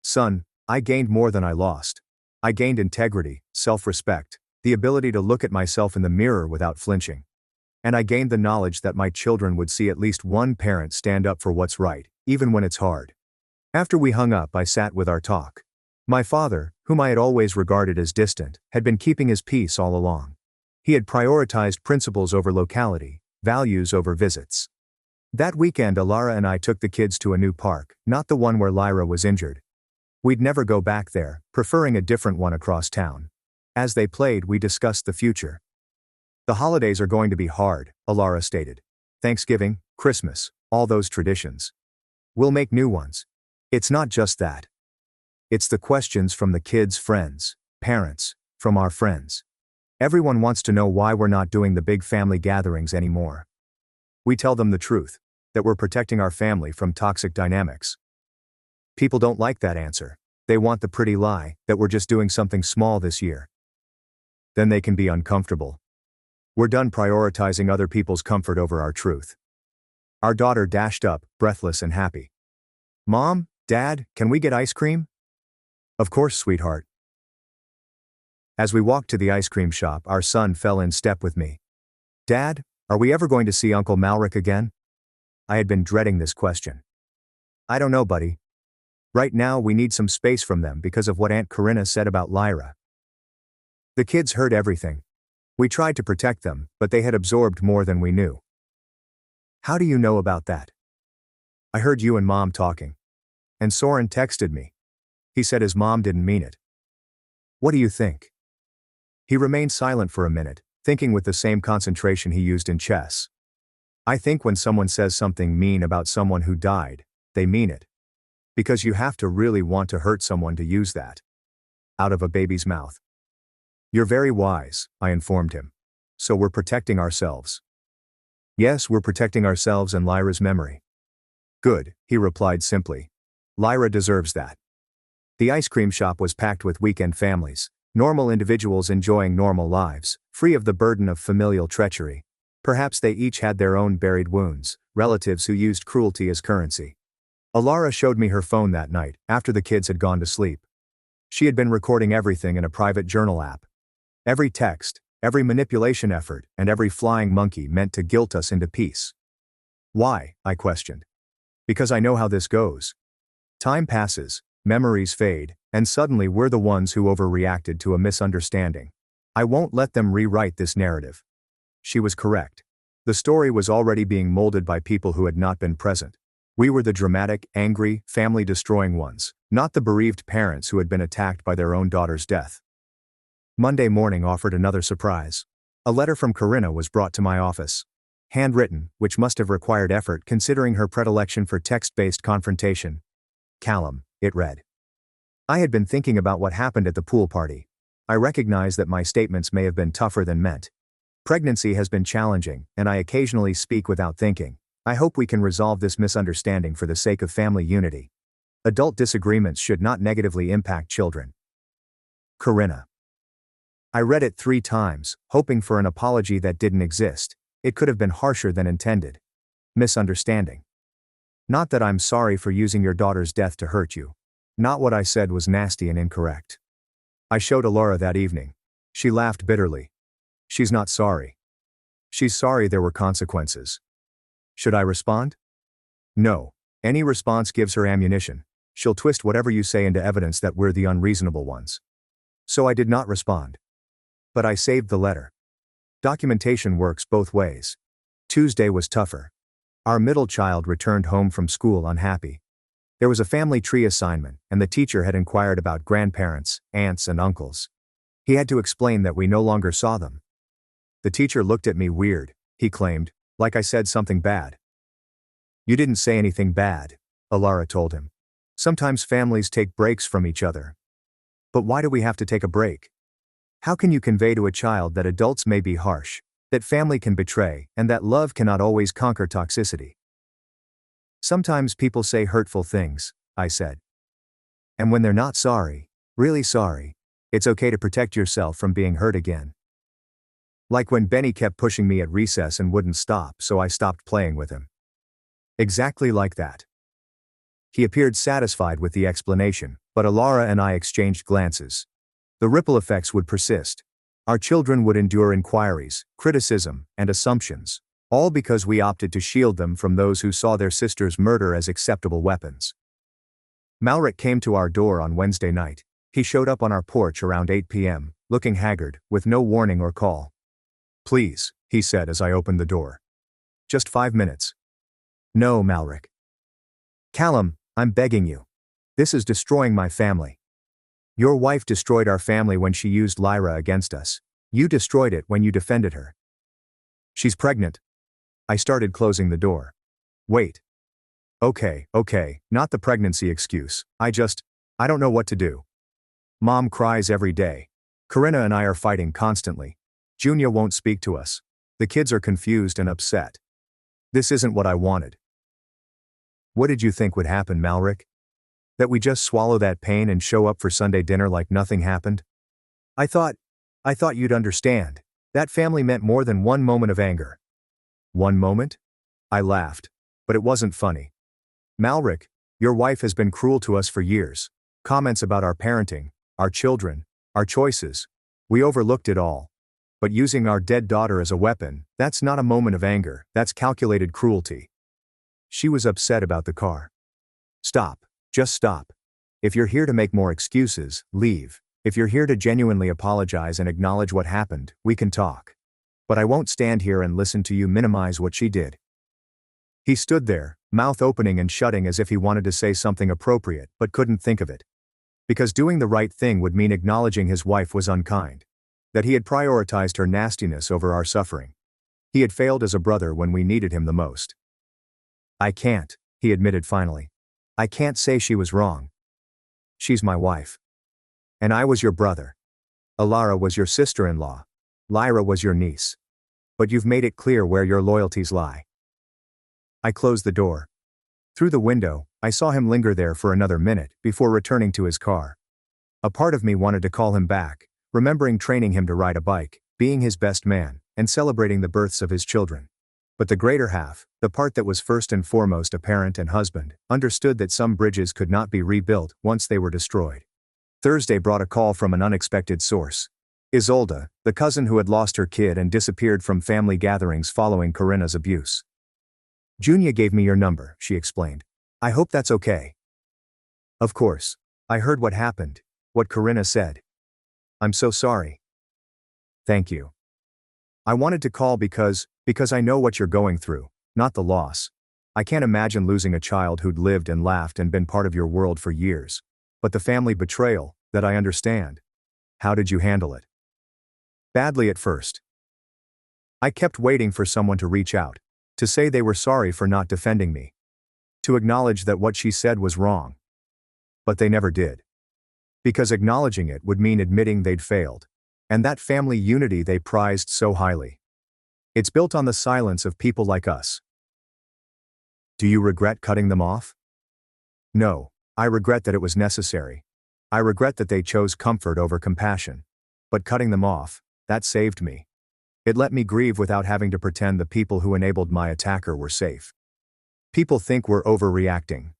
Son, I gained more than I lost. I gained integrity, self-respect, the ability to look at myself in the mirror without flinching. And I gained the knowledge that my children would see at least one parent stand up for what's right, even when it's hard. After we hung up, I sat with our talk. My father, whom I had always regarded as distant, had been keeping his peace all along. He had prioritized principles over locality, values over visits. That weekend Alara and I took the kids to a new park, not the one where Lyra was injured. We'd never go back there, preferring a different one across town. As they played, we discussed the future. The holidays are going to be hard, Alara stated. Thanksgiving, Christmas, all those traditions. We'll make new ones. It's not just that. It's the questions from the kids' friends, parents, from our friends. Everyone wants to know why we're not doing the big family gatherings anymore. We tell them the truth, that we're protecting our family from toxic dynamics. People don't like that answer. They want the pretty lie, that we're just doing something small this year. Then they can be uncomfortable. We're done prioritizing other people's comfort over our truth. Our daughter dashed up, breathless and happy. Mom, Dad, can we get ice cream? Of course, sweetheart. As we walked to the ice cream shop, our son fell in step with me. Dad, are we ever going to see Uncle Malric again? I had been dreading this question. I don't know, buddy. Right now we need some space from them because of what Aunt Corinna said about Lyra. The kids heard everything. We tried to protect them, but they had absorbed more than we knew. How do you know about that? I heard you and Mom talking. And Soren texted me. He said his mom didn't mean it. What do you think? He remained silent for a minute, thinking with the same concentration he used in chess. I think when someone says something mean about someone who died, they mean it. Because you have to really want to hurt someone to use that. Out of a baby's mouth. You're very wise, I informed him. So we're protecting ourselves. Yes, we're protecting ourselves and Lyra's memory. Good, he replied simply. Lyra deserves that. The ice cream shop was packed with weekend families, normal individuals enjoying normal lives, free of the burden of familial treachery. Perhaps they each had their own buried wounds, relatives who used cruelty as currency. Alara showed me her phone that night, after the kids had gone to sleep. She had been recording everything in a private journal app. Every text, every manipulation effort, and every flying monkey meant to guilt us into peace. Why? I questioned. Because I know how this goes. Time passes, memories fade, and suddenly we're the ones who overreacted to a misunderstanding. I won't let them rewrite this narrative. She was correct. The story was already being molded by people who had not been present. We were the dramatic, angry, family-destroying ones, not the bereaved parents who had been attacked by their own daughter's death. Monday morning offered another surprise. A letter from Corinna was brought to my office. Handwritten, which must have required effort considering her predilection for text-based confrontation. Callum, it read. I had been thinking about what happened at the pool party. I recognize that my statements may have been tougher than meant. Pregnancy has been challenging, and I occasionally speak without thinking. I hope we can resolve this misunderstanding for the sake of family unity. Adult disagreements should not negatively impact children. Corinna. I read it 3 times, hoping for an apology that didn't exist. It could have been harsher than intended. Misunderstanding. Not that I'm sorry for using your daughter's death to hurt you. Not what I said was nasty and incorrect. I showed Alara that evening. She laughed bitterly. She's not sorry. She's sorry there were consequences. Should I respond? No. Any response gives her ammunition. She'll twist whatever you say into evidence that we're the unreasonable ones. So I did not respond. But I saved the letter. Documentation works both ways. Tuesday was tougher. Our middle child returned home from school unhappy. There was a family tree assignment, and the teacher had inquired about grandparents, aunts, and uncles. He had to explain that we no longer saw them. The teacher looked at me weird, he claimed, like I said something bad. You didn't say anything bad, Alara told him. Sometimes families take breaks from each other. But why do we have to take a break? How can you convey to a child that adults may be harsh, that family can betray, and that love cannot always conquer toxicity? Sometimes people say hurtful things, I said. And when they're not sorry, really sorry, it's okay to protect yourself from being hurt again. Like when Benny kept pushing me at recess and wouldn't stop, so I stopped playing with him. Exactly like that. He appeared satisfied with the explanation, but Alara and I exchanged glances. The ripple effects would persist. Our children would endure inquiries, criticism, and assumptions, all because we opted to shield them from those who saw their sister's murder as acceptable weapons. Malric came to our door on Wednesday night. He showed up on our porch around 8 p.m., looking haggard, with no warning or call. "Please," he said as I opened the door. "Just 5 minutes." "No, Malric." "Callum, I'm begging you. This is destroying my family. Your wife destroyed our family when she used Lyra against us. You destroyed it when you defended her." "She's pregnant." I started closing the door. "Wait. Okay, not the pregnancy excuse. I don't know what to do. Mom cries every day. Corinna and I are fighting constantly. Junia won't speak to us. The kids are confused and upset. This isn't what I wanted." "What did you think would happen, Malric? That we just swallow that pain and show up for Sunday dinner like nothing happened? I thought you'd understand. That family meant more than one moment of anger." "One moment?" I laughed. But it wasn't funny. "Malric, your wife has been cruel to us for years. Comments about our parenting, our children, our choices. We overlooked it all. But using our dead daughter as a weapon, that's not a moment of anger, that's calculated cruelty." She was upset about the car. "Stop. Just stop. If you're here to make more excuses, leave. If you're here to genuinely apologize and acknowledge what happened, we can talk. But I won't stand here and listen to you minimize what she did." He stood there, mouth opening and shutting as if he wanted to say something appropriate, but couldn't think of it. Because doing the right thing would mean acknowledging his wife was unkind. That he had prioritized her nastiness over our suffering. He had failed as a brother when we needed him the most. "I can't," he admitted finally. "I can't say she was wrong. She's my wife. And I was your brother. Alara was your sister-in-law. Lyra was your niece. But you've made it clear where your loyalties lie." I closed the door. Through the window, I saw him linger there for another minute before returning to his car. A part of me wanted to call him back, remembering training him to ride a bike, being his best man, and celebrating the births of his children. But the greater half, the part that was first and foremost a parent and husband, understood that some bridges could not be rebuilt once they were destroyed. Thursday brought a call from an unexpected source. Isolde, the cousin who had lost her kid and disappeared from family gatherings following Corinna's abuse. "Junia gave me your number," she explained. "I hope that's okay." "Of course. I heard what happened, what Corinna said. I'm so sorry." "Thank you. I wanted to call because I know what you're going through, not the loss. I can't imagine losing a child who'd lived and laughed and been part of your world for years. But the family betrayal, that I understand. How did you handle it?" "Badly at first. I kept waiting for someone to reach out. To say they were sorry for not defending me. To acknowledge that what she said was wrong. But they never did. Because acknowledging it would mean admitting they'd failed. And that family unity they prized so highly. It's built on the silence of people like us." "Do you regret cutting them off?" "No, I regret that it was necessary. I regret that they chose comfort over compassion. But cutting them off, that saved me. It let me grieve without having to pretend the people who enabled my attacker were safe. People think we're overreacting.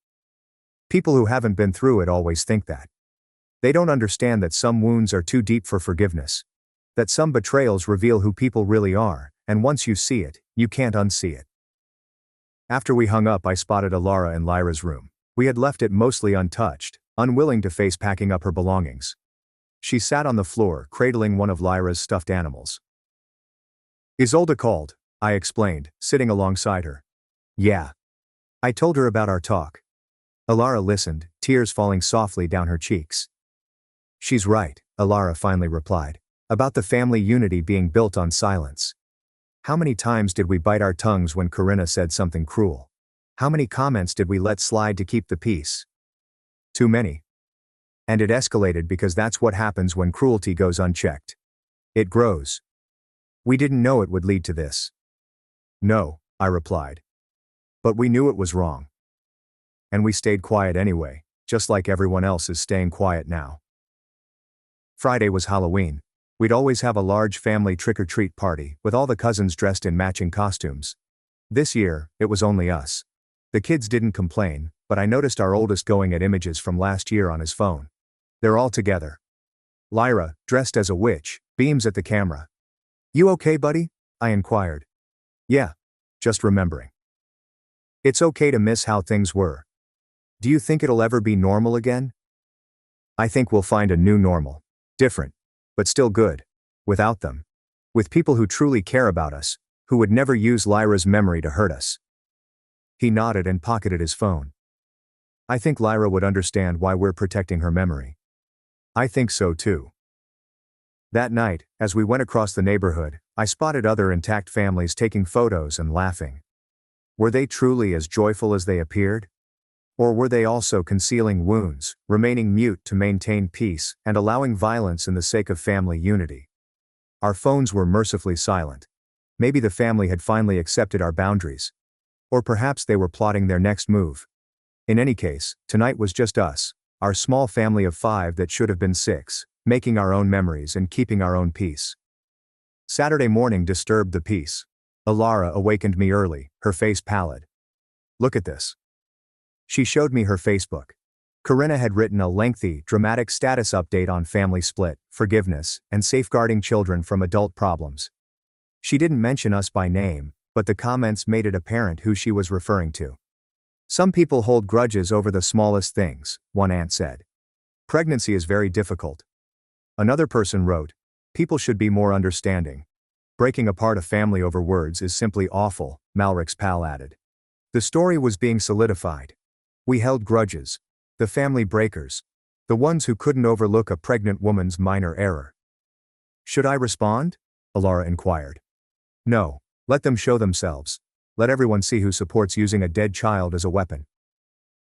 People who haven't been through it always think that. They don't understand that some wounds are too deep for forgiveness. That some betrayals reveal who people really are, and once you see it, you can't unsee it." After we hung up, I spotted Alara in Lyra's room. We had left it mostly untouched, unwilling to face packing up her belongings. She sat on the floor, cradling one of Lyra's stuffed animals. "Isolde called," I explained, sitting alongside her. "Yeah. I told her about our talk." Alara listened, tears falling softly down her cheeks. "She's right," Alara finally replied. "About the family unity being built on silence. How many times did we bite our tongues when Corinna said something cruel? How many comments did we let slide to keep the peace? Too many. And it escalated because that's what happens when cruelty goes unchecked. It grows. We didn't know it would lead to this." "No," I replied. "But we knew it was wrong. And we stayed quiet anyway, just like everyone else is staying quiet now." Friday was Halloween. We'd always have a large family trick-or-treat party, with all the cousins dressed in matching costumes. This year, it was only us. The kids didn't complain, but I noticed our oldest going at images from last year on his phone. They're all together. Lyra, dressed as a witch, beams at the camera. "You okay, buddy?" I inquired. "Yeah. Just remembering. It's okay to miss how things were. Do you think it'll ever be normal again?" I think we'll find a new normal. Different, but still good. Without them. With people who truly care about us, who would never use Lyra's memory to hurt us. He nodded and pocketed his phone. I think Lyra would understand why we're protecting her memory. I think so too. That night, as we went across the neighborhood, I spotted other intact families taking photos and laughing. Were they truly as joyful as they appeared? Or were they also concealing wounds, remaining mute to maintain peace, and allowing violence in the sake of family unity? Our phones were mercifully silent. Maybe the family had finally accepted our boundaries. Or perhaps they were plotting their next move. In any case, tonight was just us, our small family of 5 that should have been 6, making our own memories and keeping our own peace. Saturday morning disturbed the peace. Alara awakened me early, her face pallid. Look at this. She showed me her Facebook. Corinna had written a lengthy, dramatic status update on family split, forgiveness, and safeguarding children from adult problems. She didn't mention us by name, but the comments made it apparent who she was referring to. Some people hold grudges over the smallest things, one aunt said. Pregnancy is very difficult. Another person wrote, people should be more understanding. Breaking apart a family over words is simply awful, Malrick's pal added. The story was being solidified. We held grudges. The family breakers. The ones who couldn't overlook a pregnant woman's minor error. Should I respond? Alara inquired. No, let them show themselves. Let everyone see who supports using a dead child as a weapon.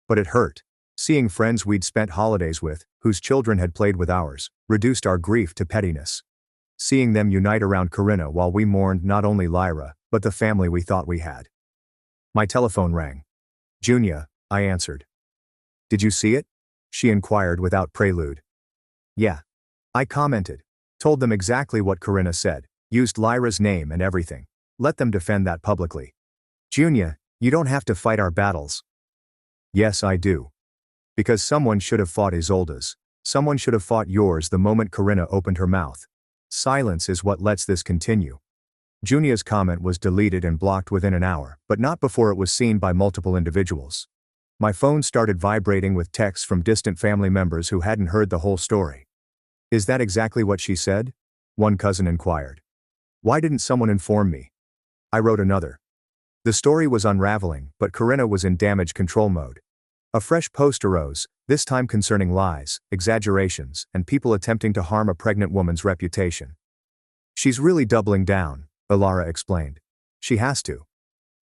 But it hurt. Seeing friends we'd spent holidays with, whose children had played with ours, reduced our grief to pettiness. Seeing them unite around Corinna while we mourned not only Lyra, but the family we thought we had. My telephone rang. Junia, I answered. Did you see it? She inquired without prelude. Yeah. I commented. Told them exactly what Corinna said, used Lyra's name and everything. Let them defend that publicly. Junia, you don't have to fight our battles. Yes, I do. Because someone should have fought Isolde's. Someone should have fought yours the moment Corinna opened her mouth. Silence is what lets this continue. Junia's comment was deleted and blocked within an hour, but not before it was seen by multiple individuals. My phone started vibrating with texts from distant family members who hadn't heard the whole story. Is that exactly what she said? One cousin inquired. Why didn't someone inform me? I wrote another. The story was unraveling, but Corinna was in damage control mode. A fresh post arose, this time concerning lies, exaggerations, and people attempting to harm a pregnant woman's reputation. She's really doubling down, Alara explained. She has to.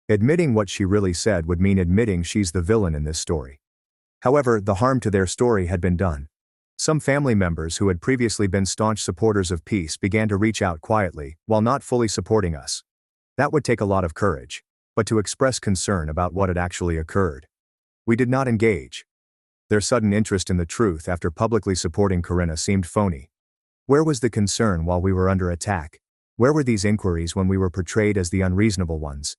Admitting what she really said would mean admitting she's the villain in this story. However, the harm to their story had been done. Some family members who had previously been staunch supporters of peace began to reach out quietly, while not fully supporting us. That would take a lot of courage, but to express concern about what had actually occurred. We did not engage. Their sudden interest in the truth after publicly supporting Corinna seemed phony. Where was the concern while we were under attack? Where were these inquiries when we were portrayed as the unreasonable ones?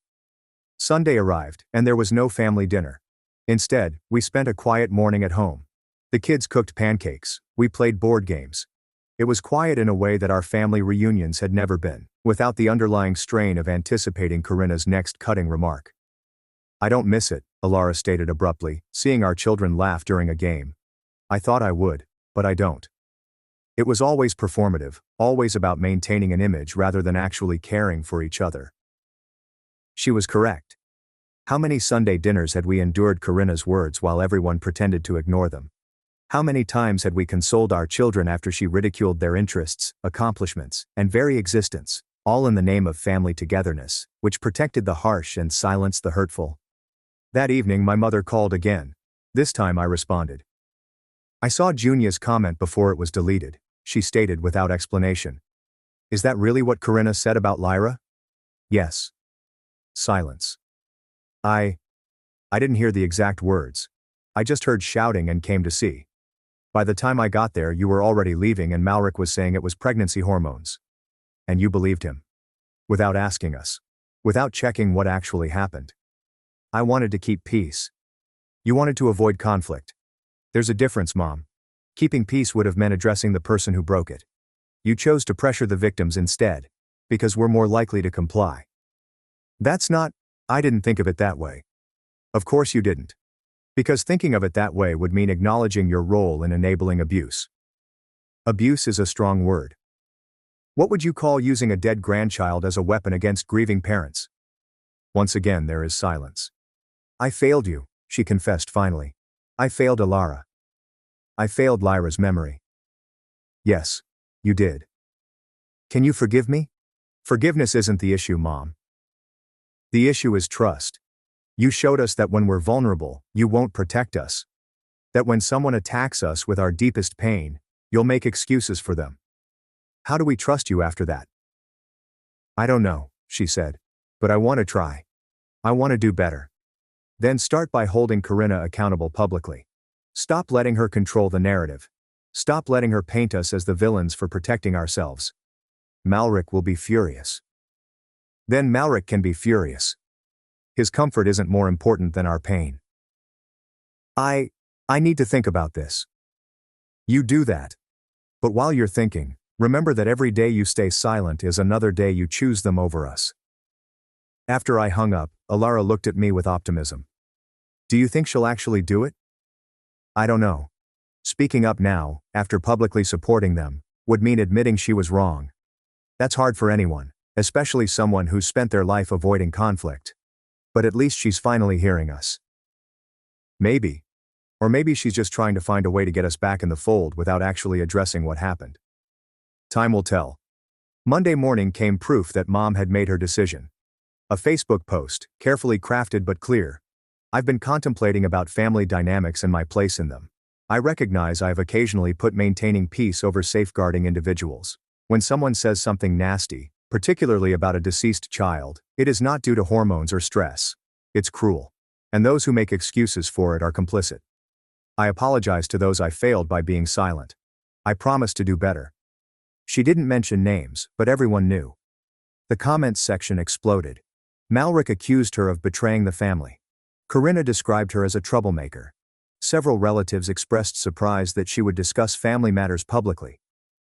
Sunday arrived, and there was no family dinner. Instead, we spent a quiet morning at home. The kids cooked pancakes, we played board games. It was quiet in a way that our family reunions had never been, without the underlying strain of anticipating Corinna's next cutting remark. I don't miss it, Alara stated abruptly, seeing our children laugh during a game. I thought I would, but I don't. It was always performative, always about maintaining an image rather than actually caring for each other. She was correct. How many Sunday dinners had we endured Corinna's words while everyone pretended to ignore them? How many times had we consoled our children after she ridiculed their interests, accomplishments, and very existence, all in the name of family togetherness, which protected the harsh and silenced the hurtful? That evening my mother called again. This time I responded. I saw Junia's comment before it was deleted, she stated without explanation. Is that really what Corinna said about Lyra? Yes. Silence. I didn't hear the exact words. I just heard shouting and came to see. By the time I got there you were already leaving and Malrick was saying it was pregnancy hormones. And you believed him. Without asking us. Without checking what actually happened. I wanted to keep peace. You wanted to avoid conflict. There's a difference, Mom. Keeping peace would have meant addressing the person who broke it. You chose to pressure the victims instead, because we're more likely to comply. I didn't think of it that way. Of course you didn't. Because thinking of it that way would mean acknowledging your role in enabling abuse. Abuse is a strong word. What would you call using a dead grandchild as a weapon against grieving parents? Once again there is silence. I failed you, she confessed finally. I failed Alara. I failed Lyra's memory. Yes, you did. Can you forgive me? Forgiveness isn't the issue, Mom. The issue is trust. You showed us that when we're vulnerable, you won't protect us. That when someone attacks us with our deepest pain, you'll make excuses for them. How do we trust you after that? I don't know, she said. But I want to try. I want to do better. Then start by holding Corinna accountable publicly. Stop letting her control the narrative. Stop letting her paint us as the villains for protecting ourselves. Malric will be furious. Then Malric can be furious. His comfort isn't more important than our pain. I need to think about this. You do that. But while you're thinking, remember that every day you stay silent is another day you choose them over us. After I hung up, Alara looked at me with optimism. Do you think she'll actually do it? I don't know. Speaking up now, after publicly supporting them, would mean admitting she was wrong. That's hard for anyone, especially someone who's spent their life avoiding conflict. But at least she's finally hearing us. Maybe. Or maybe she's just trying to find a way to get us back in the fold without actually addressing what happened. Time will tell. Monday morning came proof that Mom had made her decision. A Facebook post, carefully crafted but clear. I've been contemplating about family dynamics and my place in them. I recognize I've occasionally put maintaining peace over safeguarding individuals. When someone says something nasty, particularly about a deceased child, it is not due to hormones or stress. It's cruel. And those who make excuses for it are complicit. I apologize to those I failed by being silent. I promise to do better. She didn't mention names, but everyone knew. The comments section exploded. Malric accused her of betraying the family. Corinna described her as a troublemaker. Several relatives expressed surprise that she would discuss family matters publicly.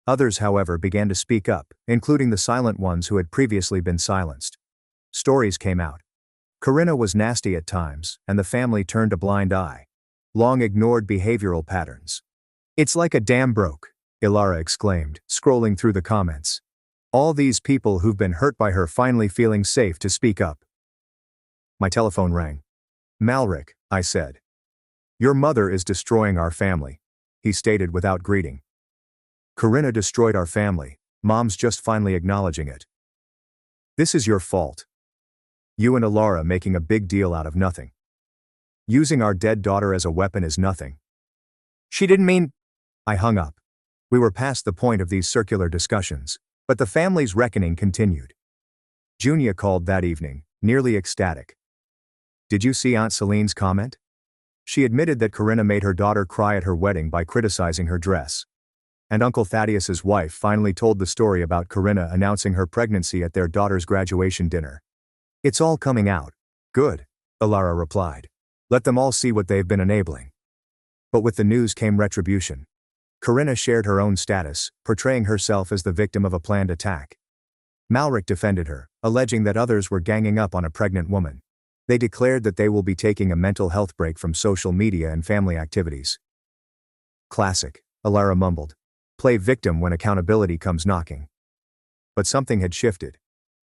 Others, however, began to speak up, including the silent ones who had previously been silenced. Stories came out. Corinna was nasty at times, and the family turned a blind eye. Long ignored behavioral patterns. It's like a dam broke, Ilara exclaimed, scrolling through the comments. All these people who've been hurt by her finally feeling safe to speak up. My telephone rang. Malric, I said. Your mother is destroying our family, he stated without greeting. Corinna destroyed our family, Mom's just finally acknowledging it. This is your fault. You and Alara making a big deal out of nothing. Using our dead daughter as a weapon is nothing. She didn't mean... I hung up. We were past the point of these circular discussions, but the family's reckoning continued. Junia called that evening, nearly ecstatic. Did you see Aunt Celine's comment? She admitted that Corinna made her daughter cry at her wedding by criticizing her dress. And Uncle Thaddeus's wife finally told the story about Corinna announcing her pregnancy at their daughter's graduation dinner. It's all coming out. Good, Alara replied. Let them all see what they've been enabling. But with the news came retribution. Corinna shared her own status, portraying herself as the victim of a planned attack. Malric defended her, alleging that others were ganging up on a pregnant woman. They declared that they will be taking a mental health break from social media and family activities. Classic, Alara mumbled. Play victim when accountability comes knocking. But something had shifted.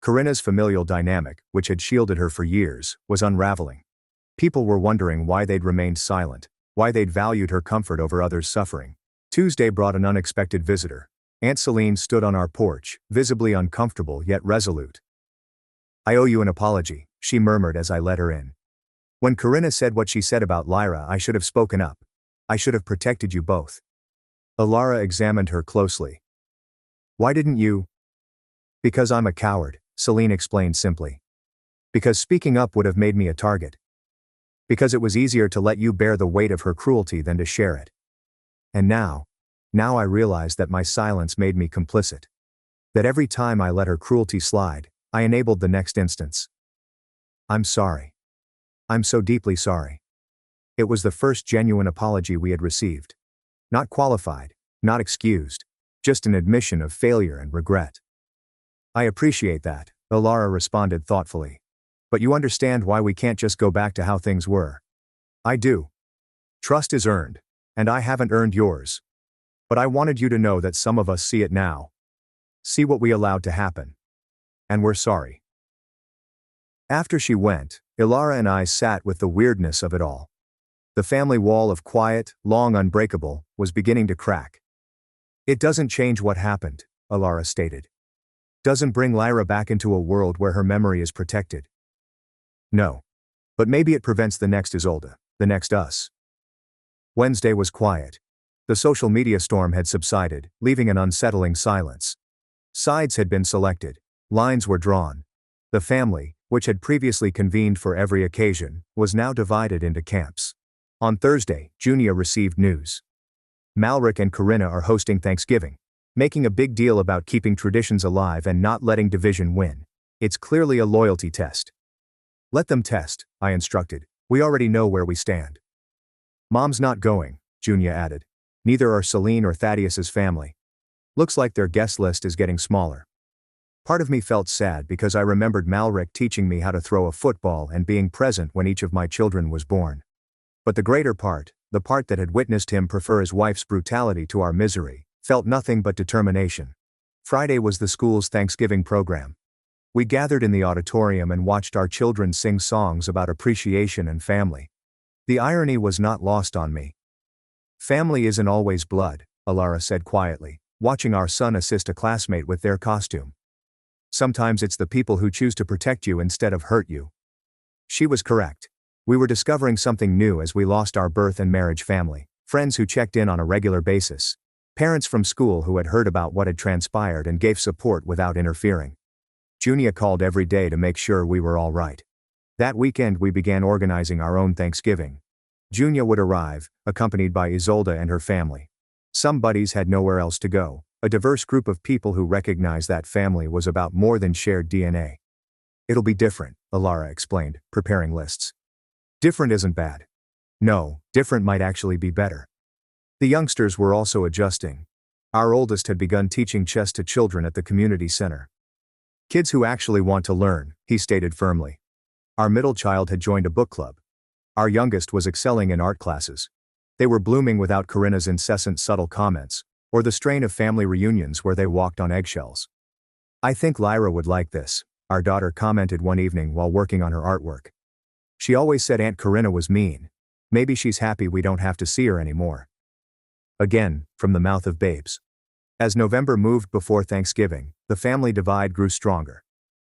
Corinna's familial dynamic, which had shielded her for years, was unraveling. People were wondering why they'd remained silent, why they'd valued her comfort over others' suffering. Tuesday brought an unexpected visitor. Aunt Celine stood on our porch, visibly uncomfortable yet resolute. I owe you an apology, she murmured as I let her in. When Corinna said what she said about Lyra, I should have spoken up. I should have protected you both. Alara examined her closely. Why didn't you? Because I'm a coward, Celine explained simply. Because speaking up would have made me a target. Because it was easier to let you bear the weight of her cruelty than to share it. And now I realize that my silence made me complicit. That every time I let her cruelty slide, I enabled the next instance. I'm sorry. I'm so deeply sorry. It was the first genuine apology we had received. Not qualified, not excused, just an admission of failure and regret. I appreciate that, Alara responded thoughtfully. But you understand why we can't just go back to how things were. I do. Trust is earned. And I haven't earned yours. But I wanted you to know that some of us see it now. See what we allowed to happen. And we're sorry. After she went, Ilara and I sat with the weirdness of it all. The family wall of quiet, long unbreakable, was beginning to crack. It doesn't change what happened, Ilara stated. Doesn't bring Lyra back into a world where her memory is protected. No. But maybe it prevents the next Isolde, the next us. Wednesday was quiet. The social media storm had subsided, leaving an unsettling silence. Sides had been selected. Lines were drawn. The family, which had previously convened for every occasion, was now divided into camps. On Thursday, Junia received news. Malric and Corinna are hosting Thanksgiving, making a big deal about keeping traditions alive and not letting division win. It's clearly a loyalty test. Let them test, I instructed. We already know where we stand. Mom's not going, Junia added. Neither are Celine or Thaddeus's family. Looks like their guest list is getting smaller. Part of me felt sad because I remembered Malric teaching me how to throw a football and being present when each of my children was born. But the greater part, the part that had witnessed him prefer his wife's brutality to our misery, felt nothing but determination. Friday was the school's Thanksgiving program. We gathered in the auditorium and watched our children sing songs about appreciation and family. The irony was not lost on me. Family isn't always blood, Ilara said quietly, watching our son assist a classmate with their costume. Sometimes it's the people who choose to protect you instead of hurt you. She was correct. We were discovering something new as we lost our birth and marriage family, friends who checked in on a regular basis, parents from school who had heard about what had transpired and gave support without interfering. Junia called every day to make sure we were all right. That weekend we began organizing our own Thanksgiving. Junia would arrive, accompanied by Isolde and her family. Some buddies had nowhere else to go, a diverse group of people who recognized that family was about more than shared DNA. It'll be different, Ilara explained, preparing lists. Different isn't bad. No, different might actually be better. The youngsters were also adjusting. Our oldest had begun teaching chess to children at the community center. Kids who actually want to learn, he stated firmly. Our middle child had joined a book club. Our youngest was excelling in art classes. They were blooming without Corinna's incessant subtle comments, or the strain of family reunions where they walked on eggshells. I think Lyra would like this, our daughter commented one evening while working on her artwork. She always said Aunt Corinna was mean. Maybe she's happy we don't have to see her anymore. Again, from the mouth of babes. As November moved before Thanksgiving, the family divide grew stronger.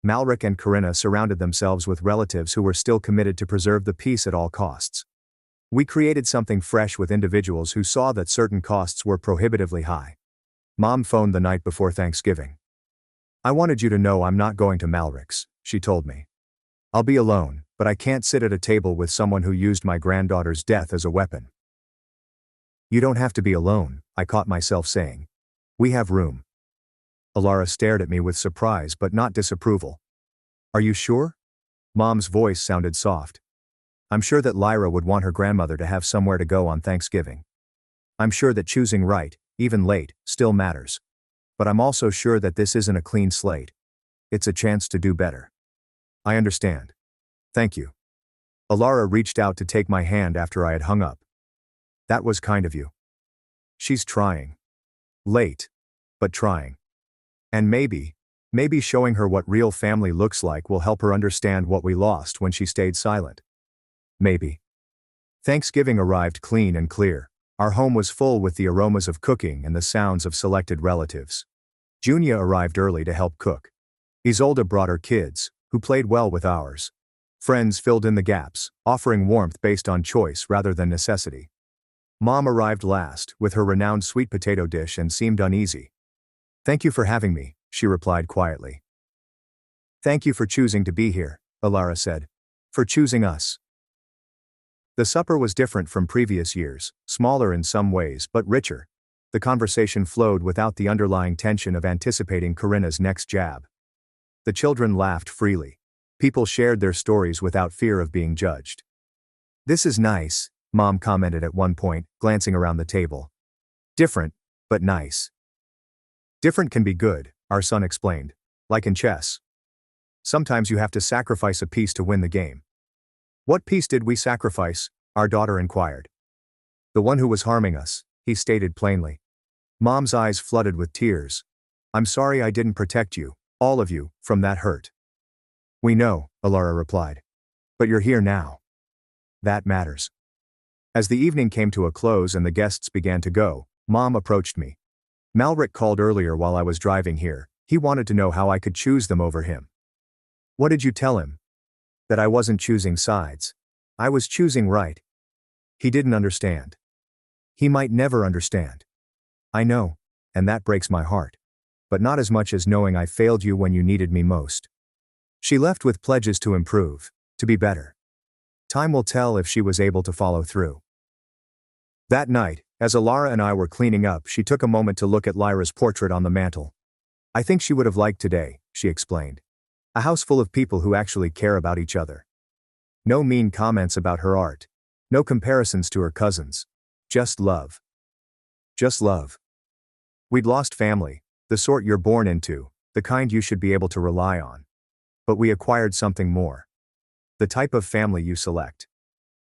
Malric and Corinna surrounded themselves with relatives who were still committed to preserve the peace at all costs. We created something fresh with individuals who saw that certain costs were prohibitively high. Mom phoned the night before Thanksgiving. I wanted you to know I'm not going to Malric's, she told me. I'll be alone, but I can't sit at a table with someone who used my granddaughter's death as a weapon. You don't have to be alone, I caught myself saying. We have room. Ilara stared at me with surprise but not disapproval. Are you sure? Mom's voice sounded soft. I'm sure that Lyra would want her grandmother to have somewhere to go on Thanksgiving. I'm sure that choosing right, even late, still matters. But I'm also sure that this isn't a clean slate. It's a chance to do better. I understand. Thank you. Ilara reached out to take my hand after I had hung up. That was kind of you. She's trying. Late. But trying. And maybe showing her what real family looks like will help her understand what we lost when she stayed silent. Maybe. Thanksgiving arrived clean and clear. Our home was full with the aromas of cooking and the sounds of selected relatives. Junia arrived early to help cook. Isolde brought her kids, who played well with ours. Friends filled in the gaps, offering warmth based on choice rather than necessity. Mom arrived last, with her renowned sweet potato dish and seemed uneasy. Thank you for having me, she replied quietly. Thank you for choosing to be here, Ilara said. For choosing us. The supper was different from previous years, smaller in some ways but richer. The conversation flowed without the underlying tension of anticipating Corinna's next jab. The children laughed freely. People shared their stories without fear of being judged. This is nice, Mom commented at one point, glancing around the table. Different, but nice. Different can be good, our son explained. Like in chess. Sometimes you have to sacrifice a piece to win the game. What piece did we sacrifice? Our daughter inquired. The one who was harming us, he stated plainly. Mom's eyes flooded with tears. I'm sorry I didn't protect you, all of you, from that hurt. We know, Alara replied. But you're here now. That matters. As the evening came to a close and the guests began to go, Mom approached me. Malric called earlier while I was driving here. He wanted to know how I could choose them over him. What did you tell him? That I wasn't choosing sides. I was choosing right. He didn't understand. He might never understand. I know, and that breaks my heart. But not as much as knowing I failed you when you needed me most. She left with pledges to improve, to be better. Time will tell if she was able to follow through. That night, as Alara and I were cleaning up, she took a moment to look at Lyra's portrait on the mantel. I think she would have liked today, she explained. A house full of people who actually care about each other. No mean comments about her art. No comparisons to her cousins. Just love. Just love. We'd lost family, the sort you're born into, the kind you should be able to rely on. But we acquired something more. The type of family you select.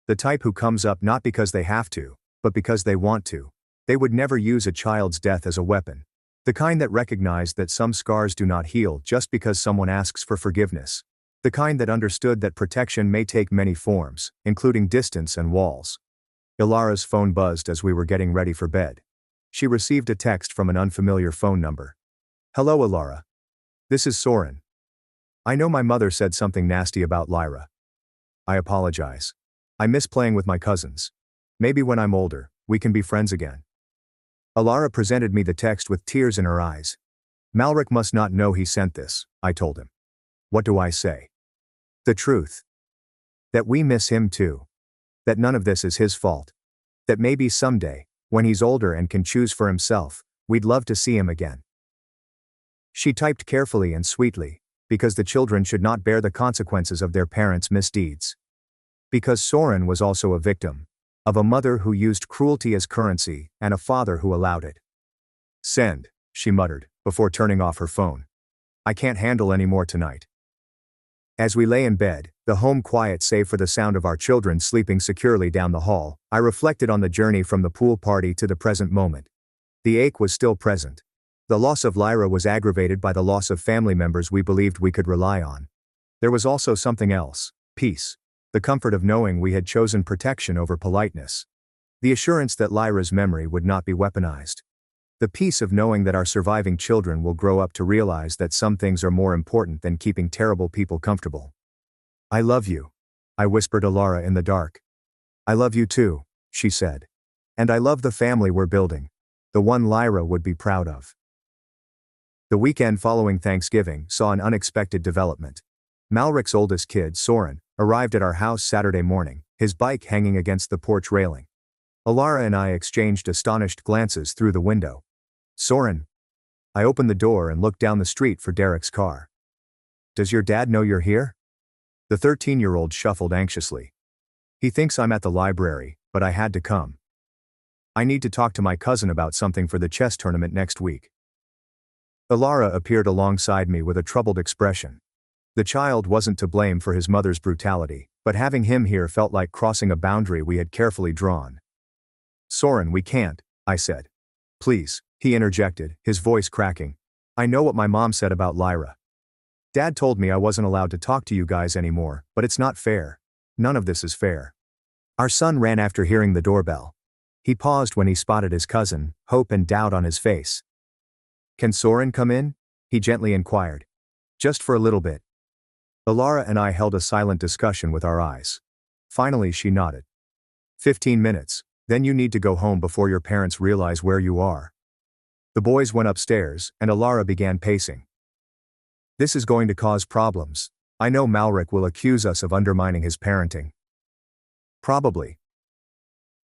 The type who comes up not because they have to, but because they want to. They would never use a child's death as a weapon. The kind that recognized that some scars do not heal just because someone asks for forgiveness. The kind that understood that protection may take many forms, including distance and walls. Ilara's phone buzzed as we were getting ready for bed. She received a text from an unfamiliar phone number. Hello Ilara. This is Soren. I know my mother said something nasty about Lyra. I apologize. I miss playing with my cousins. Maybe when I'm older, we can be friends again. Alara presented me the text with tears in her eyes. Malric must not know he sent this, I told him. What do I say? The truth. That we miss him too. That none of this is his fault. That maybe someday, when he's older and can choose for himself, we'd love to see him again. She typed carefully and sweetly, because the children should not bear the consequences of their parents' misdeeds. Because Soren was also a victim. Of a mother who used cruelty as currency, and a father who allowed it. Send, she muttered, before turning off her phone. I can't handle any more tonight. As we lay in bed, the home quiet save for the sound of our children sleeping securely down the hall, I reflected on the journey from the pool party to the present moment. The ache was still present. The loss of Lyra was aggravated by the loss of family members we believed we could rely on. There was also something else, peace. The comfort of knowing we had chosen protection over politeness. The assurance that Lyra's memory would not be weaponized. The peace of knowing that our surviving children will grow up to realize that some things are more important than keeping terrible people comfortable. I love you, I whispered Alara in the dark. I love you too, she said. And I love the family we're building. The one Lyra would be proud of. The weekend following Thanksgiving saw an unexpected development. Malric's oldest kid, Soren, arrived at our house Saturday morning, his bike hanging against the porch railing. Alara and I exchanged astonished glances through the window. Soren. I opened the door and looked down the street for Derek's car. Does your dad know you're here? The 13-year-old shuffled anxiously. He thinks I'm at the library, but I had to come. I need to talk to my cousin about something for the chess tournament next week. Alara appeared alongside me with a troubled expression. The child wasn't to blame for his mother's brutality, but having him here felt like crossing a boundary we had carefully drawn. Soren, we can't, I said. Please, he interjected, his voice cracking. I know what my mom said about Lyra. Dad told me I wasn't allowed to talk to you guys anymore, but it's not fair. None of this is fair. Our son ran after hearing the doorbell. He paused when he spotted his cousin, hope and doubt on his face. Can Soren come in? He gently inquired. Just for a little bit. Alara and I held a silent discussion with our eyes. Finally she nodded. 15 minutes, then you need to go home before your parents realize where you are. The boys went upstairs, and Alara began pacing. This is going to cause problems. I know Malric will accuse us of undermining his parenting. Probably.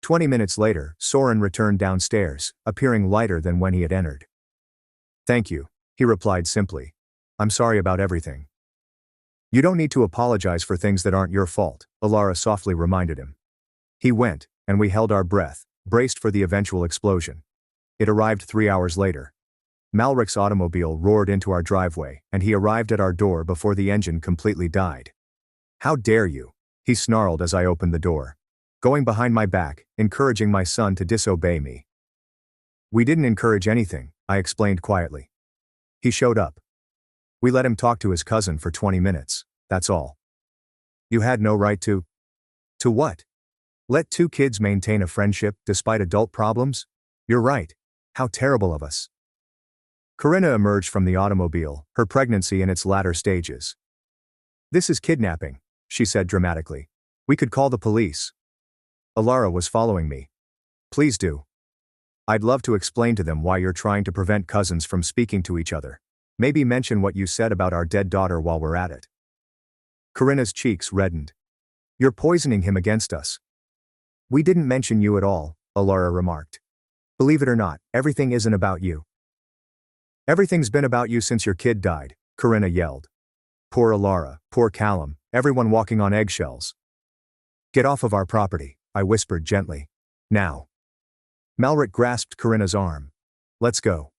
20 minutes later, Soren returned downstairs, appearing lighter than when he had entered. Thank you, he replied simply. I'm sorry about everything. You don't need to apologize for things that aren't your fault, Alara softly reminded him. He went, and we held our breath, braced for the eventual explosion. It arrived 3 hours later. Malric's automobile roared into our driveway, and he arrived at our door before the engine completely died. How dare you? He snarled as I opened the door. going behind my back, encouraging my son to disobey me. We didn't encourage anything, I explained quietly. He showed up. We let him talk to his cousin for 20 minutes, that's all. You had no right to. To what? Let two kids maintain a friendship despite adult problems? You're right. How terrible of us. Corinna emerged from the automobile, her pregnancy in its latter stages. This is kidnapping, she said dramatically. We could call the police. Alara was following me. Please do. I'd love to explain to them why you're trying to prevent cousins from speaking to each other. Maybe mention what you said about our dead daughter while we're at it. Corinna's cheeks reddened. You're poisoning him against us. We didn't mention you at all, Alara remarked. Believe it or not, everything isn't about you. Everything's been about you since your kid died, Corinna yelled. Poor Alara, poor Callum, everyone walking on eggshells. Get off of our property, I whispered gently. Now. Malric grasped Corinna's arm. Let's go.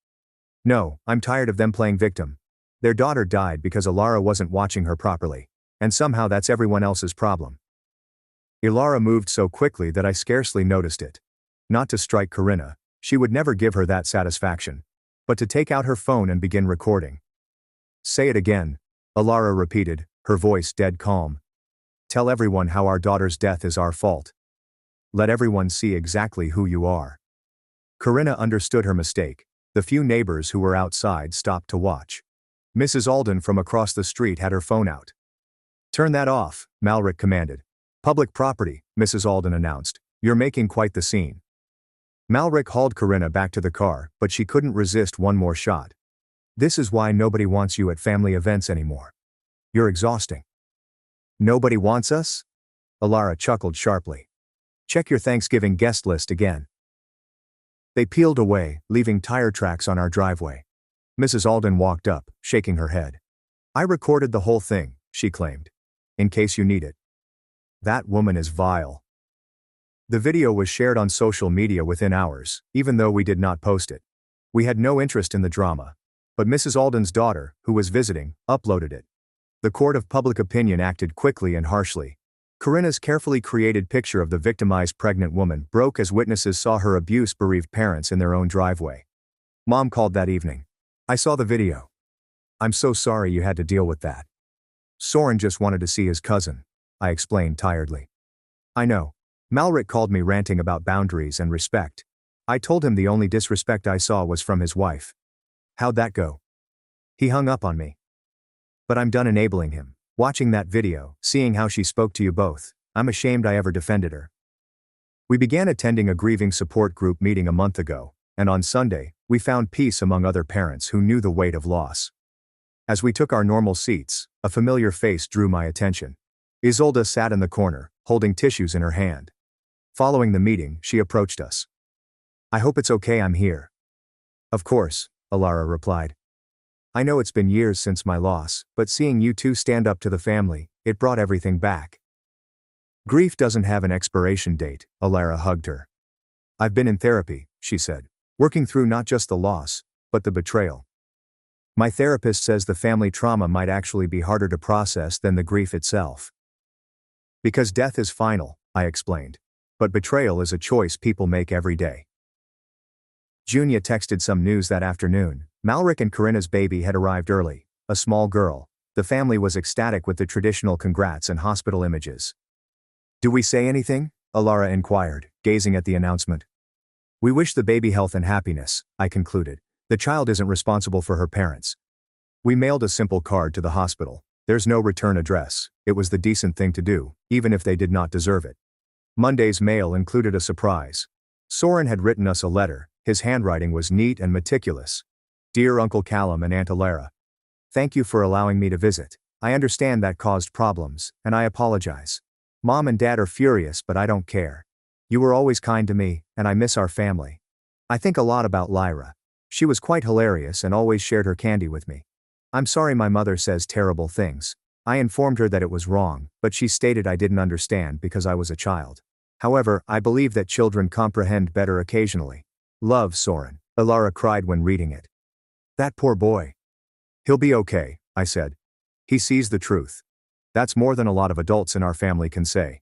No, I'm tired of them playing victim. Their daughter died because Alara wasn't watching her properly, and somehow that's everyone else's problem. Alara moved so quickly that I scarcely noticed it. Not to strike Corinna, she would never give her that satisfaction, but to take out her phone and begin recording. Say it again, Alara repeated, her voice dead calm. Tell everyone how our daughter's death is our fault. Let everyone see exactly who you are. Corinna understood her mistake. The few neighbors who were outside stopped to watch. Mrs. Alden from across the street had her phone out. Turn that off, Malric commanded. Public property, Mrs. Alden announced. You're making quite the scene. Malric hauled Corinna back to the car, but she couldn't resist one more shot. This is why nobody wants you at family events anymore. You're exhausting. Nobody wants us? Alara chuckled sharply. Check your Thanksgiving guest list again. They peeled away, leaving tire tracks on our driveway. Mrs. Alden walked up, shaking her head. I recorded the whole thing, she claimed. In case you need it. That woman is vile. The video was shared on social media within hours, even though we did not post it. We had no interest in the drama. But Mrs. Alden's daughter, who was visiting, uploaded it. The court of public opinion acted quickly and harshly. Corinna's carefully created picture of the victimized pregnant woman broke as witnesses saw her abuse-bereaved parents in their own driveway. Mom called that evening. I saw the video. I'm so sorry you had to deal with that. Soren just wanted to see his cousin, I explained tiredly. I know. Malric called me ranting about boundaries and respect. I told him the only disrespect I saw was from his wife. How'd that go? He hung up on me. But I'm done enabling him. Watching that video, seeing how she spoke to you both, I'm ashamed I ever defended her. We began attending a grieving support group meeting a month ago, and on Sunday, we found peace among other parents who knew the weight of loss. As we took our normal seats, a familiar face drew my attention. Isolde sat in the corner, holding tissues in her hand. Following the meeting, she approached us. I hope it's okay I'm here. Of course, Alara replied. I know it's been years since my loss, but seeing you two stand up to the family, it brought everything back. Grief doesn't have an expiration date, Alara hugged her. I've been in therapy, she said, working through not just the loss, but the betrayal. My therapist says the family trauma might actually be harder to process than the grief itself. Because death is final, I explained. But betrayal is a choice people make every day. Junia texted some news that afternoon. Malric and Corinna's baby had arrived early, a small girl. The family was ecstatic with the traditional congrats and hospital images. Do we say anything? Alara inquired, gazing at the announcement. We wish the baby health and happiness, I concluded. The child isn't responsible for her parents. We mailed a simple card to the hospital. There's no return address. It was the decent thing to do, even if they did not deserve it. Monday's mail included a surprise. Soren had written us a letter. His handwriting was neat and meticulous. Dear Uncle Callum and Aunt Alara. Thank you for allowing me to visit. I understand that caused problems, and I apologize. Mom and Dad are furious, but I don't care. You were always kind to me, and I miss our family. I think a lot about Lyra. She was quite hilarious and always shared her candy with me. I'm sorry my mother says terrible things. I informed her that it was wrong, but she stated I didn't understand because I was a child. However, I believe that children comprehend better occasionally. Love, Soren, Alara cried when reading it. That poor boy. He'll be okay, I said. He sees the truth. That's more than a lot of adults in our family can say.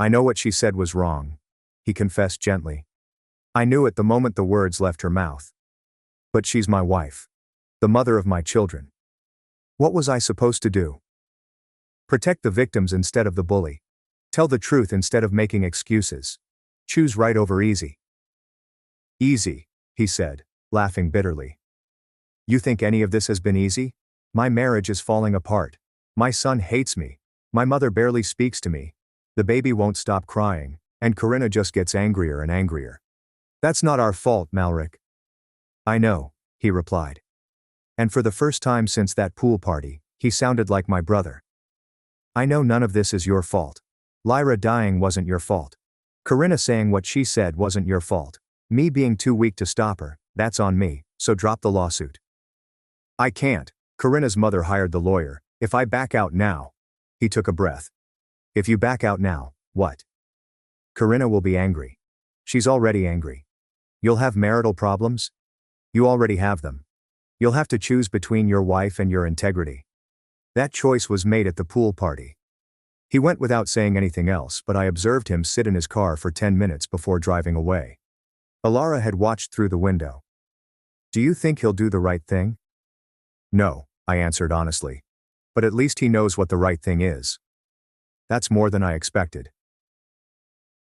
I know what she said was wrong, he confessed gently. I knew it the moment the words left her mouth. But she's my wife. The mother of my children. What was I supposed to do? Protect the victims instead of the bully. Tell the truth instead of making excuses. Choose right over easy. Easy, he said, laughing bitterly. You think any of this has been easy? My marriage is falling apart. My son hates me. My mother barely speaks to me. The baby won't stop crying, and Corinna just gets angrier and angrier. That's not our fault, Malric. I know, he replied. And for the first time since that pool party, he sounded like my brother. I know none of this is your fault. Lyra dying wasn't your fault. Corinna saying what she said wasn't your fault. Me being too weak to stop her, that's on me, so drop the lawsuit. I can't. Corinna's mother hired the lawyer. If I back out now. He took a breath. If you back out now, what? Corinna will be angry. She's already angry. You'll have marital problems? You already have them. You'll have to choose between your wife and your integrity. That choice was made at the pool party. He went without saying anything else, but I observed him sit in his car for 10 minutes before driving away. Alara had watched through the window. Do you think he'll do the right thing? No, I answered honestly. But at least he knows what the right thing is. That's more than I expected.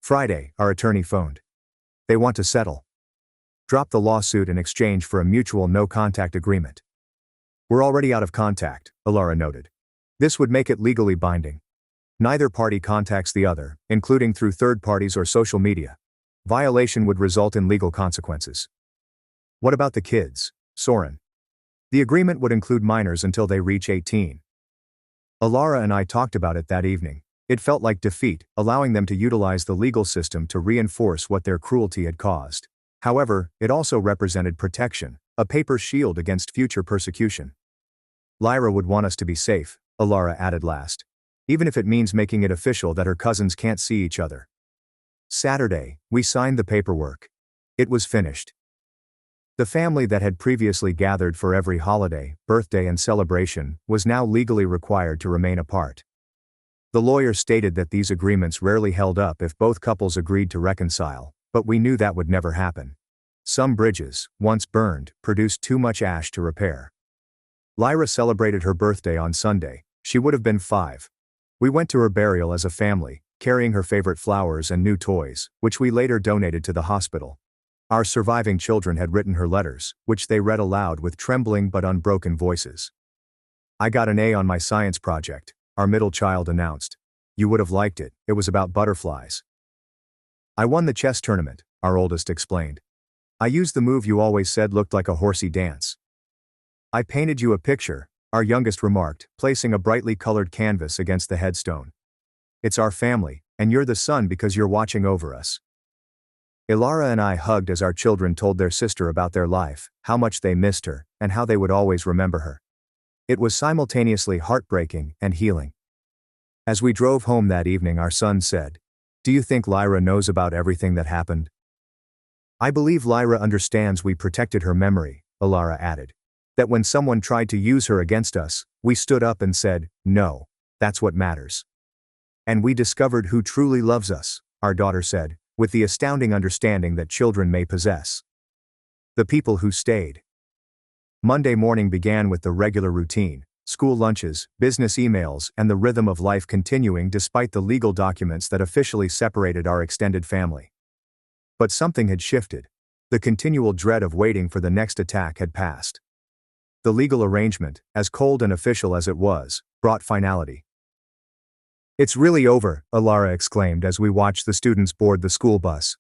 Friday, our attorney phoned. They want to settle. Drop the lawsuit in exchange for a mutual no-contact agreement. We're already out of contact, Alara noted. This would make it legally binding. Neither party contacts the other, including through third parties or social media. Violation would result in legal consequences. What about the kids, Soren? The agreement would include minors until they reach 18. Alara and I talked about it that evening. It felt like defeat, allowing them to utilize the legal system to reinforce what their cruelty had caused. However, it also represented protection, a paper shield against future persecution. Lyra would want us to be safe, Alara added last. Even if it means making it official that her cousins can't see each other. Saturday, we signed the paperwork. It was finished. The family that had previously gathered for every holiday, birthday and celebration, was now legally required to remain apart. The lawyer stated that these agreements rarely held up if both couples agreed to reconcile, but we knew that would never happen. Some bridges, once burned, produced too much ash to repair. Lyra celebrated her birthday on Sunday. She would have been 5. We went to her burial as a family, carrying her favorite flowers and new toys, which we later donated to the hospital. Our surviving children had written her letters, which they read aloud with trembling but unbroken voices. I got an A on my science project, our middle child announced. You would have liked it, it was about butterflies. I won the chess tournament, our oldest explained. I used the move you always said looked like a horsey dance. I painted you a picture, our youngest remarked, placing a brightly colored canvas against the headstone. It's our family, and you're the son because you're watching over us. Ilara and I hugged as our children told their sister about their life, how much they missed her, and how they would always remember her. It was simultaneously heartbreaking and healing. As we drove home that evening, our son said, "Do you think Lyra knows about everything that happened?" I believe Lyra understands we protected her memory, Ilara added. That when someone tried to use her against us, we stood up and said, "No, that's what matters." And we discovered who truly loves us, our daughter said, with the astounding understanding that children may possess. The people who stayed. Monday morning began with the regular routine, school lunches, business emails, and the rhythm of life continuing despite the legal documents that officially separated our extended family. But something had shifted. The continual dread of waiting for the next attack had passed. The legal arrangement, as cold and official as it was, brought finality. "It's really over," Ilara exclaimed as we watched the students board the school bus.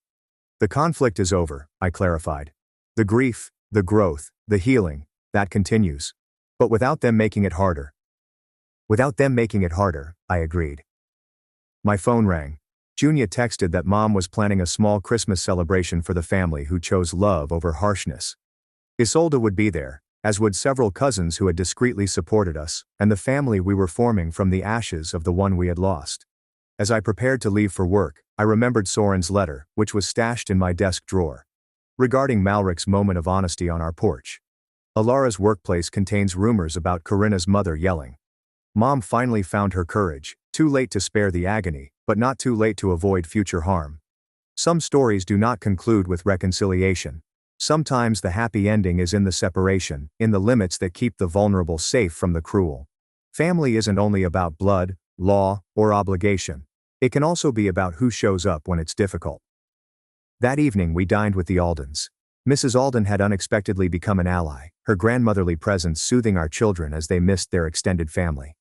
"The conflict is over," I clarified. "The grief, the growth, the healing, that continues. But without them making it harder." "Without them making it harder," I agreed. My phone rang. Junia texted that Mom was planning a small Christmas celebration for the family who chose love over harshness. Isolde would be there, as would several cousins who had discreetly supported us, and the family we were forming from the ashes of the one we had lost. As I prepared to leave for work, I remembered Soren's letter, which was stashed in my desk drawer. Regarding Malric's moment of honesty on our porch. Alara's workplace contains rumors about Corinna's mother yelling. Mom finally found her courage, Too late to spare the agony, but not too late to avoid future harm. Some stories do not conclude with reconciliation. Sometimes the happy ending is in the separation, in the limits that keep the vulnerable safe from the cruel. Family isn't only about blood, law, or obligation. It can also be about who shows up when it's difficult. That evening we dined with the Aldens. Mrs. Alden had unexpectedly become an ally, her grandmotherly presence soothing our children as they missed their extended family.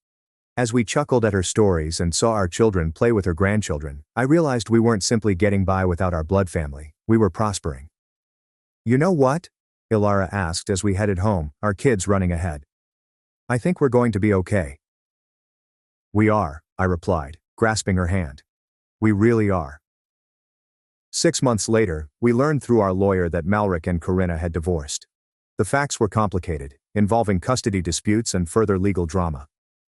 As we chuckled at her stories and saw our children play with her grandchildren, I realized we weren't simply getting by without our blood family, we were prospering. "You know what?" Ilara asked as we headed home, our kids running ahead. "I think we're going to be okay." "We are," I replied, grasping her hand. "We really are." 6 months later, we learned through our lawyer that Malric and Corinna had divorced. The facts were complicated, involving custody disputes and further legal drama.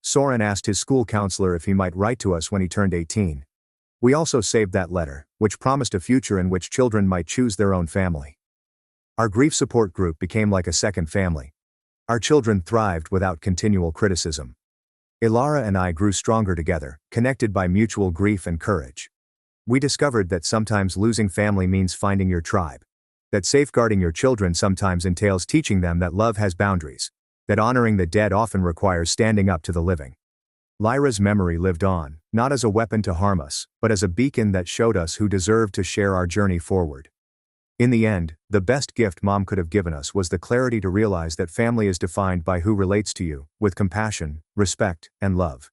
Soren asked his school counselor if he might write to us when he turned 18. We also saved that letter, which promised a future in which children might choose their own family. Our grief support group became like a second family. Our children thrived without continual criticism. Ilara and I grew stronger together, connected by mutual grief and courage. We discovered that sometimes losing family means finding your tribe. That safeguarding your children sometimes entails teaching them that love has boundaries. That honoring the dead often requires standing up to the living. Lyra's memory lived on, not as a weapon to harm us, but as a beacon that showed us who deserved to share our journey forward. In the end, the best gift Mom could have given us was the clarity to realize that family is defined by who relates to you, with compassion, respect, and love.